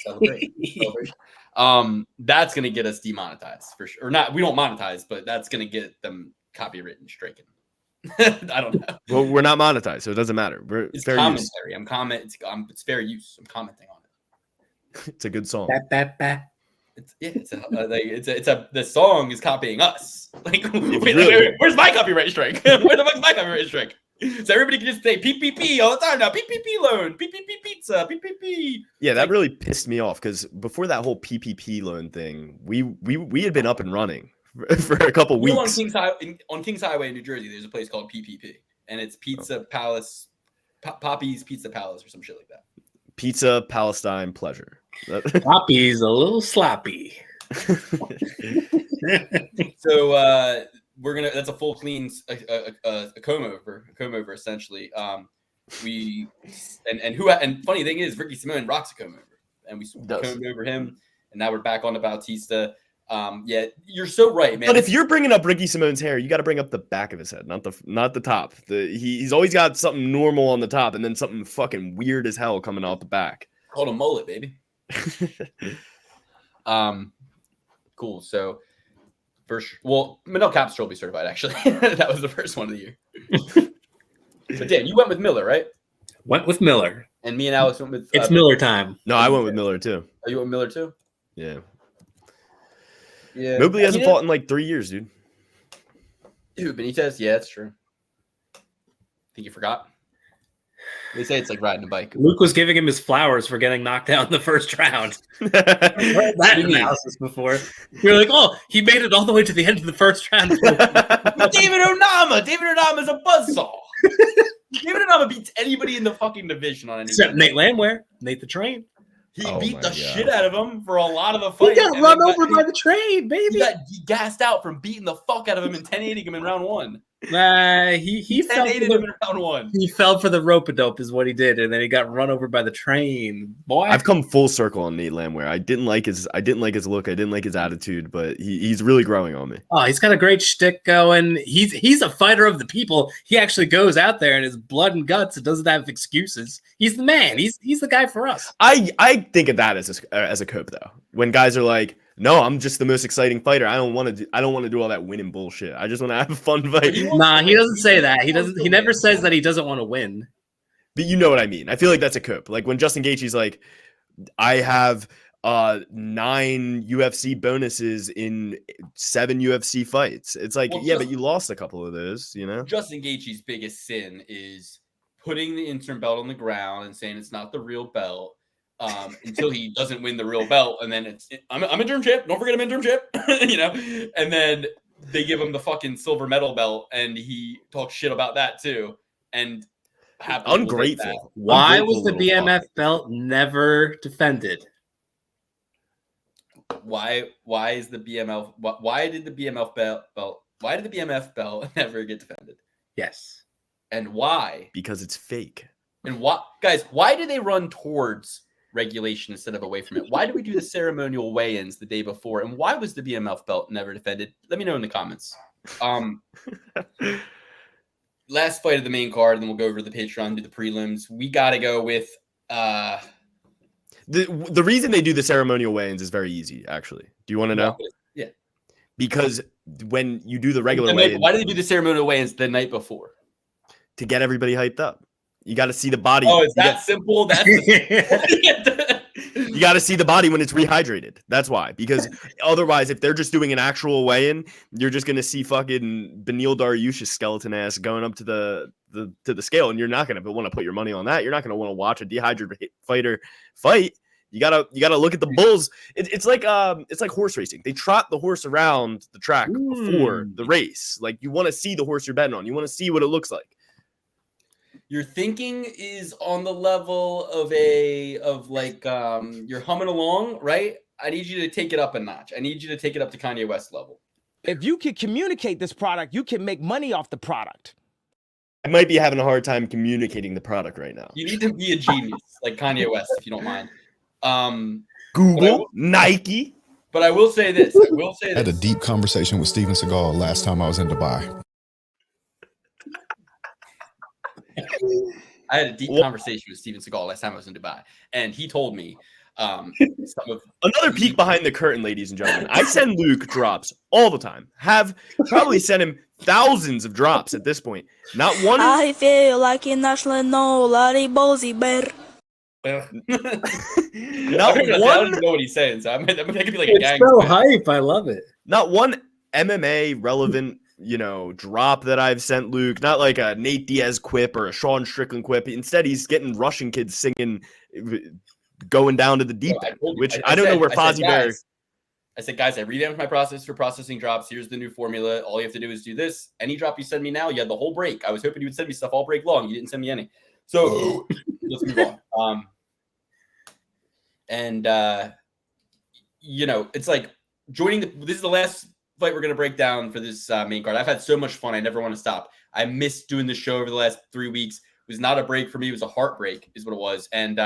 Celebrate. That's gonna get us demonetized for sure. Or not, we don't monetize, but that's gonna get them copywritten stricken. I don't know. Well, we're not monetized, so it doesn't matter. It's fair commentary. Use. It's fair use. I'm commenting on it. It's a good song. The song is copying us. Like, where's my copyright strike? Where the fuck's my copyright strike? So everybody can just say PPP all the time now. PPP loan, PPP pizza, PPP. Yeah, that really pissed me off because before that whole PPP loan thing, we had been up and running for a couple weeks. On Kings Highway in New Jersey, there's a place called PPP, and it's Pizza Palace, Poppy's Pizza Palace or some shit like that. Pizza Palestine pleasure. Poppy's a little sloppy. So that's a full clean a comb over essentially. And funny thing is Ricky Simone rocks a comb over, and we combed over him, and now we're back on to Bautista. Yeah, you're so right, man. But if you're bringing up Ricky Simone's hair, you got to bring up the back of his head, not the top. He's always got something normal on the top, and then something fucking weird as hell coming out the back. Called a mullet, baby. Cool. So Manel Capstrell will be certified. Actually, that was the first one of the year. But Dan, you went with Miller, right? Went with Miller, and me and Alex went with. It's Miller time. No, I went with Miller too. Oh, you went with Miller too? Yeah. Yeah. Mobley hasn't fought in like 3 years, dude. Dude, Benitez? Yeah, that's true. Think you forgot? They say it's like riding a bike. Luke was giving him his flowers for getting knocked out in the first round. I've heard that analysis before. You're like, oh, he made it all the way to the end of the first round. David Onama! David Onama's a buzzsaw. David Onama beats anybody in the fucking division on any except Nate Landwehr, Nate the Train. He beat the shit out of him for a lot of the fight. He got run over by the train, baby. He got gassed out from beating the fuck out of him and 10-8ing him in round one. He fell for him in round one. He fell for the rope-a-dope is what he did, and then he got run over by the train. Boy, I've come full circle on Nate Landwehr. I didn't like his look. I didn't like his attitude, but he's really growing on me. Oh, he's got a great shtick going. He's a fighter of the people. He actually goes out there and his blood and guts. It doesn't have excuses. He's the man. He's the guy for us. I think of that as a Kape though. When guys are like, no, I'm just the most exciting fighter. I don't want to do all that winning bullshit. I just want to have a fun fight. Nah, he doesn't say that. He never says that he doesn't want to win. But you know what I mean. I feel like that's a Kape. Like when Justin Gaethje's like, I have 9 UFC bonuses in 7 UFC fights. It's like, but you lost a couple of those, you know? Justin Gaethje's biggest sin is putting the interim belt on the ground and saying it's not the real belt. Until he doesn't win the real belt, and then I'm interim champ. Don't forget I'm interim champ, you know. And then they give him the fucking silver medal belt, and he talks shit about that too. And ungrateful. Why was the BMF belt never defended? Why is the BMF? Why did the BMF belt? Why did the BMF belt never get defended? Yes. And why? Because it's fake. And why, guys? Why do they run towards regulation instead of away from it? Why do we do the ceremonial weigh-ins the day before? And why was the BMF belt never defended? Let me know in the comments. Last fight of the main card, and then we'll go over to the Patreon, do the prelims. We got to go with the reason they do the ceremonial weigh-ins is very easy, actually. Do you want to know? Yeah. Because when you do the regular weigh-ins, why do they do the ceremonial weigh-ins the night before? To get everybody hyped up. You got to see the body. Oh, it's that simple? That's you got to see the body when it's rehydrated. That's why. Because otherwise, if they're just doing an actual weigh-in, you're just going to see fucking Beneil Dariush's skeleton ass going up to the scale, and you're not going to want to put your money on that. You're not going to want to watch a dehydrated fighter fight. You gotta look at the bulls. It's like horse racing. They trot the horse around the track before the race. Like you want to see the horse you're betting on. You want to see what it looks like. Your thinking is on the level of you're humming along, right? I need you to take it up a notch. I need you to take it up to Kanye West level. If you can communicate this product, you can make money off the product. I might be having a hard time communicating the product right now. You need to be a genius like Kanye West, if you don't mind. Google, Nike. But I will say this. I had a deep conversation with Steven Seagal last time I was in Dubai. I had a deep conversation with Steven Seagal last time I was in Dubai, and he told me another peek behind the curtain, ladies and gentlemen. I send Luke drops all the time. Have probably sent him thousands of drops at this point. Not one. I feel like a national bozy bear. Not one. I don't know what he's saying, so that could be like a gang. It's so hype. I love it. Not one MMA relevant drop that I've sent Luke, not like a Nate Diaz quip or a Sean Strickland quip. Instead, he's getting Russian kids singing, going down to the deep end, which I don't know where Fozzie Bear. I said, guys, I revamped my process for processing drops. Here's the new formula. All you have to do is do this. Any drop you send me now, you had the whole break. I was hoping you would send me stuff all break long. You didn't send me any. So let's move on. It's like joining this is the last fight we're going to break down for this main card. I've had so much fun. I never want to stop. I missed doing this show over the last 3 weeks. It was not a break for me. It was a heartbreak is what it was. And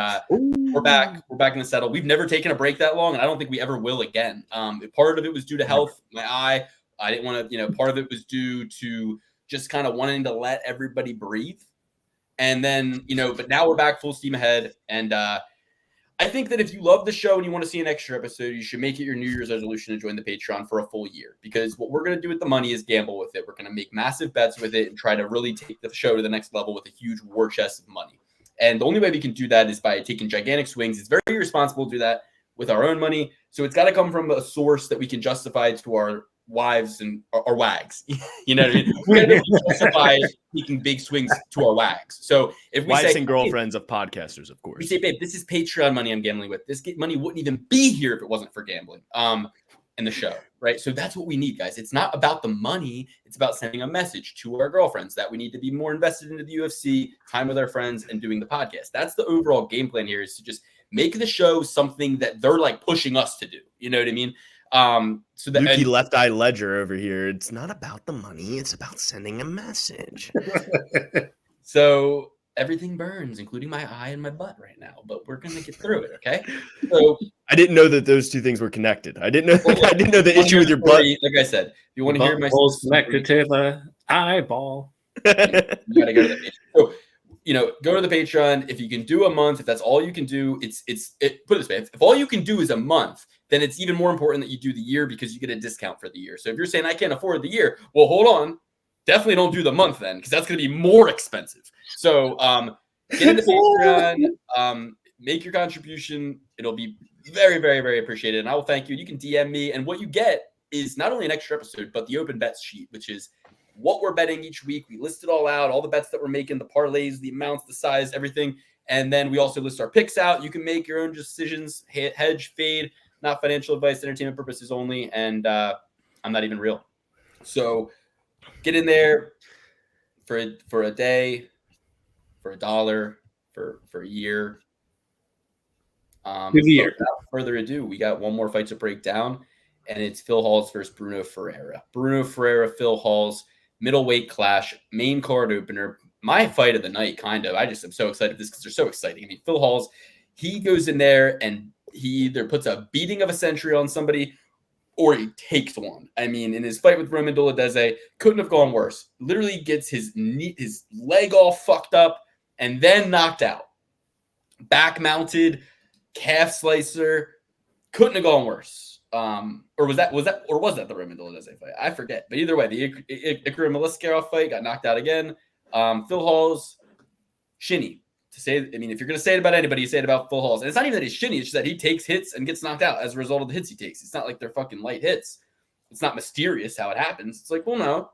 we're back. We're back in the saddle. We've never taken a break that long, and I don't think we ever will again. Part of it was due to health, my eye. I didn't want to, part of it was due to just kind of wanting to let everybody breathe. And then, but now we're back full steam ahead. And I think that if you love the show and you want to see an extra episode, you should make it your New Year's resolution to join the Patreon for a full year. Because what we're going to do with the money is gamble with it. We're going to make massive bets with it and try to really take the show to the next level with a huge war chest of money. And the only way we can do that is by taking gigantic swings. It's very irresponsible to do that with our own money. So it's got to come from a source that we can justify to our wives and our wags. You know what I mean? We're going to justify taking big swings to our wags. So if we wives say, and girlfriends of podcasters, of course. We say, babe, this is Patreon money I'm gambling with. This money wouldn't even be here if it wasn't for gambling in the show, right? So that's what we need, guys. It's not about the money. It's about sending a message to our girlfriends that we need to be more invested into the UFC, time with our friends, and doing the podcast. That's the overall game plan here, is to just make the show something that they're like pushing us to do. You know what I mean? So that Lukey Left Eye Ledger over here. It's not about the money. It's about sending a message. So everything burns, including my eye and my butt right now, but we're going to get through it. Okay. So I didn't know that those two things were connected. I didn't know. I didn't know the issue with your butt. Like I said, if you want to hear my connected to the eyeball. You got to go to the so, go to the Patreon. If you can do a month, if that's all you can do, put it this way. If all you can do is a month, then it's even more important that you do the year because you get a discount for the year. So if you're saying I can't afford the year, well, hold on. Definitely don't do the month then, because that's going to be more expensive. So get into Patreon, make your contribution. It'll be very, very, very appreciated. And I will thank you. You can DM me. And what you get is not only an extra episode, but the open bets sheet, which is what we're betting each week. We list it all out, all the bets that we're making, the parlays, the amounts, the size, everything. And then we also list our picks out. You can make your own decisions, hedge, fade, not financial advice, entertainment purposes only. And I'm not even real. So get in there for a day, for $1, for a year. Without further ado, we got one more fight to break down, and it's Phil Hawes versus Bruno Ferreira. Bruno Ferreira, Phil Hawes, middleweight clash, main card opener. My fight of the night, kind of. I just am so excited for this because they're so exciting. I mean, Phil Hawes, he goes in there and he either puts a beating of a century on somebody or he takes one. I mean, in his fight with Roman Dolideze, couldn't have gone worse. Literally gets his leg all fucked up and then knocked out. Back mounted, calf slicer, couldn't have gone worse. Or was that the Roman Dolideze fight? I forget. But either way, the Ikram Maliskarov fight got knocked out again. Phil Hawes, shinny. If you're going to say it about anybody, you say it about Phil Hawes. And it's not even that he's shinny. It's just that he takes hits and gets knocked out as a result of the hits he takes. It's not like they're fucking light hits. It's not mysterious how it happens. It's like, well, no,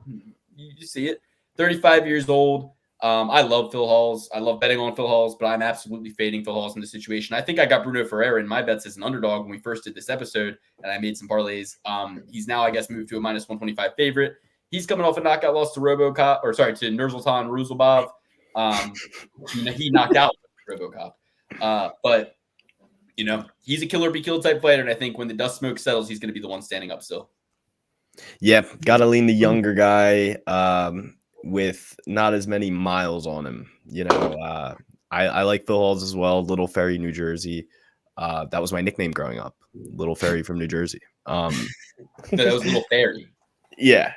you see it. 35 years old. I love Phil Hawes. I love betting on Phil Hawes, but I'm absolutely fading Phil Hawes in this situation. I think I got Bruno Ferreira in my bets as an underdog when we first did this episode, and I made some parlays. He's now, I guess, moved to a minus 125 favorite. He's coming off a knockout loss to to Nursultan Ruzulbov. He knocked out RoboCop. But he's a killer be killed type fighter, and I think when the dust smoke settles, he's going to be the one standing up still. Yeah, gotta lean the younger guy with not as many miles on him. I like Phil Hawes as well. Little Ferry, New Jersey. That was my nickname growing up. Little Ferry from New Jersey. No, that was Little Ferry. Yeah.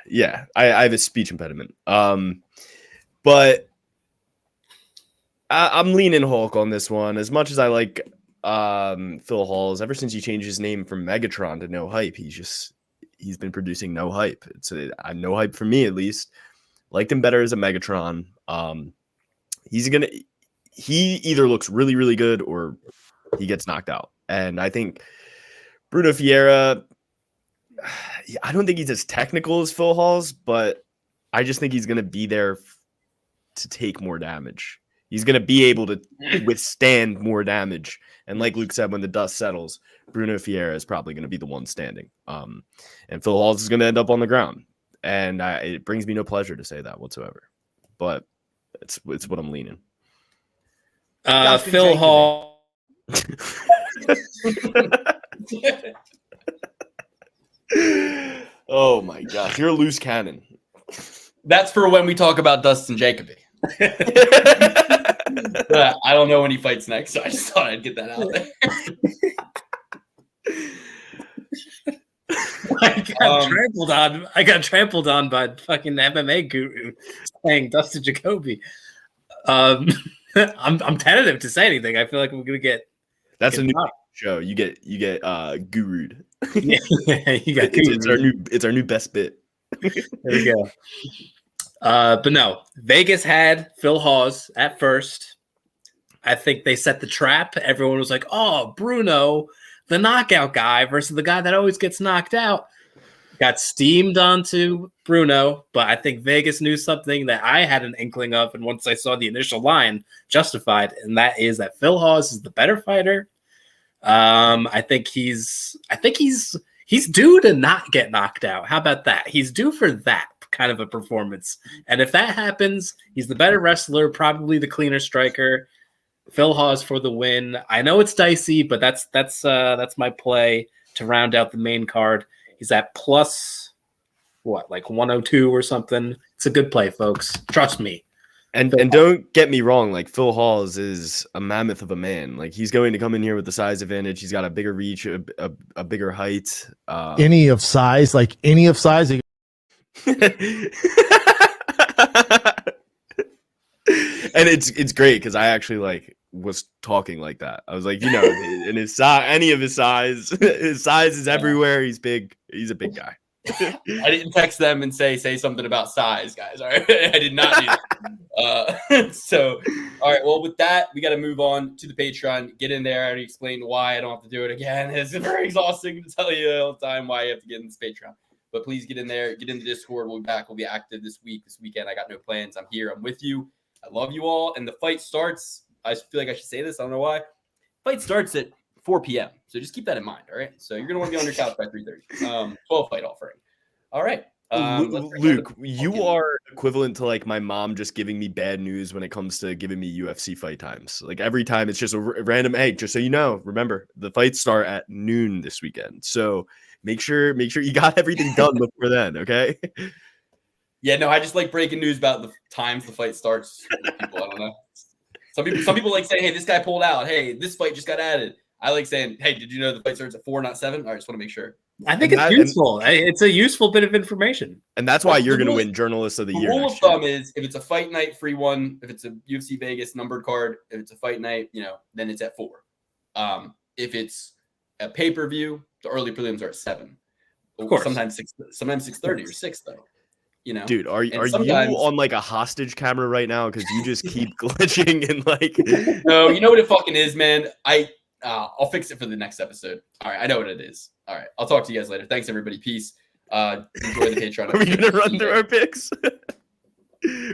I have a speech impediment. But I'm leaning Hulk on this one. As much as I like Phil Hawes, ever since he changed his name from Megatron to No Hype, he's been producing no hype. It's no hype for me, at least. Liked him better as a Megatron. He either looks really, really good or he gets knocked out. And I think Bruno Ferreira, I don't think he's as technical as Phil Hawes, but I just think he's going to be there to take more damage. He's going to be able to withstand more damage. And like Luke said, when the dust settles, Bruno Ferreira is probably going to be the one standing. And Phil Hawes is going to end up on the ground. And it brings me no pleasure to say that whatsoever. But it's what I'm leaning. Phil Hall. Oh my gosh, you're a loose cannon. That's for when we talk about Dustin Jacoby. I don't know when he fights next, so I just thought I'd get that out there. I got trampled on by fucking MMA guru saying Dustin Jacoby. I'm tentative to say anything. I feel like we're gonna get. That's a new show. You get guru'd. Yeah, you got it's our new best bit. There we go. But no, Vegas had Phil Hawes at first. I think they set the trap. Everyone was like, "Oh, Bruno, the knockout guy versus the guy that always gets knocked out." Got steamed onto Bruno, but I think Vegas knew something that I had an inkling of, and once I saw the initial line, justified, and that is that Phil Hawes is the better fighter. I think he's due to not get knocked out. How about that? He's due for that kind of a performance, and if that happens, he's the better wrestler, probably the cleaner striker. Phil Hawes for the win. I know it's dicey, but that's my play to round out the main card. He's at plus what, like 102 or something. It's a good play, folks. Trust me. And don't get me wrong, like Phil Hawes is a mammoth of a man. Like he's going to come in here with the size advantage. He's got a bigger reach, a bigger height. Any of size. And it's great because I actually was talking like that. I was like, in his size, any of his size is everywhere. He's big. He's a big guy. I didn't text them and say something about size, guys. All right, I did not do that. So, all right. Well, with that, we got to move on to the Patreon. Get in there. I already explained why I don't have to do it again. It's very exhausting to tell you all the time why you have to get in this Patreon. But please get in there. Get in the Discord. We'll be back. We'll be active this weekend. I got no plans. I'm here. I'm with you. I love you all. And the fight starts. I feel like I should say this. I don't know why. Fight starts at 4 p.m. So just keep that in mind. All right. So you're going to want to be on your couch by 3:30. 12 fight offering. All right. Luke, you are equivalent to my mom just giving me bad news when it comes to giving me UFC fight times. Like every time it's just a random, hey, just so you know, remember the fights start at noon this weekend. So make sure you got everything done before then. Okay. Yeah, no, I just like breaking news about the times the fight starts. People, I don't know. Some people like saying, hey, this guy pulled out. Hey, this fight just got added. I like saying, hey, did you know the fight starts at 4, not 7? All right, just want to make sure. I think it's useful. It's a useful bit of information. And that's why you're going to win Journalist of the Year. The rule of thumb is if it's a fight night, free one. If it's a UFC Vegas numbered card, if it's a fight night, then it's at 4. If it's a pay-per-view, the early prelims are at 7. Of course. Sometimes 6:30 or 6, though. Dude, are you on a hostage camera right now? Because you just keep glitching and No, you know what it fucking is, man. I'll fix it for the next episode. All right, I know what it is. All right, I'll talk to you guys later. Thanks, everybody. Peace. Enjoy the Patreon. Are we gonna run through our picks? Let's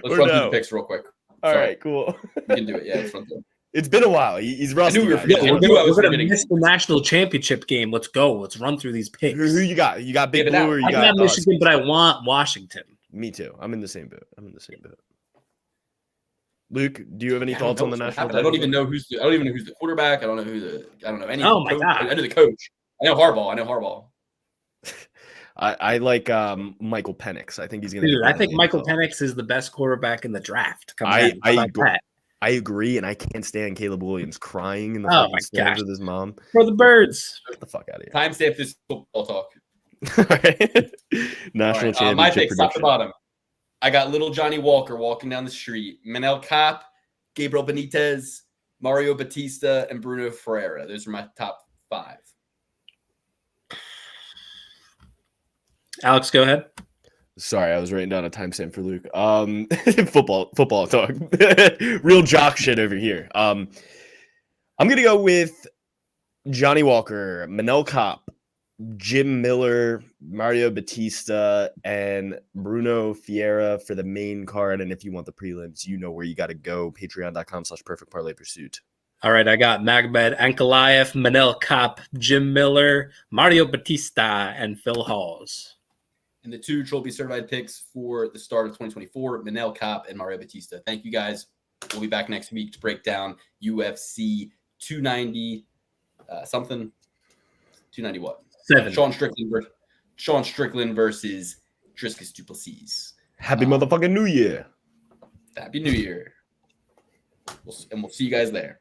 run through the picks real quick. All right, cool. We can do it. Yeah, let's run through. It's been a while. He's rusty. We're gonna miss the national championship game. Let's go. Let's run through these picks. Who you got? You got Big Blue or you I got Michigan, but I want Washington. Me too. I'm in the same boat. Luke, do you have any thoughts on the national? I don't even know who's the quarterback. I don't know anything. Oh my god! I know the coach. I know Harbaugh. I like Michael Penix. I think he's going to. Dude, I think Michael Penix is the best quarterback in the draft. I agree, and I can't stand Caleb Williams crying in the stands with his mom. For the birds. Get the fuck out of here. Timestamp this football talk. National championship. My picks, top to bottom. I got little Johnny Walker walking down the street. Manel Kape, Gabriel Benitez, Mario Bautista, and Bruno Ferreira. Those are my top 5. Alex, go ahead. Sorry, I was writing down a timestamp for Luke. Football talk. Real jock shit over here. I'm gonna go with Johnny Walker, Manel Kape, Jim Miller, Mario Bautista, and Bruno Ferreira for the main card. And if you want the prelims, you know where you got to go. Patreon.com/Perfect Parlay Pursuit. All right, I got Magomed Ankalaev, Manel Kape, Jim Miller, Mario Bautista, and Phil Hawes. And the 2 Trophy certified picks for the start of 2024, Manel Kape and Mario Bautista. Thank you guys. We'll be back next week to break down UFC 290 something. 290 what? 7. Sean Strickland versus Dricus du Plessis. Happy motherfucking New Year. Happy New Year. And we'll see you guys there.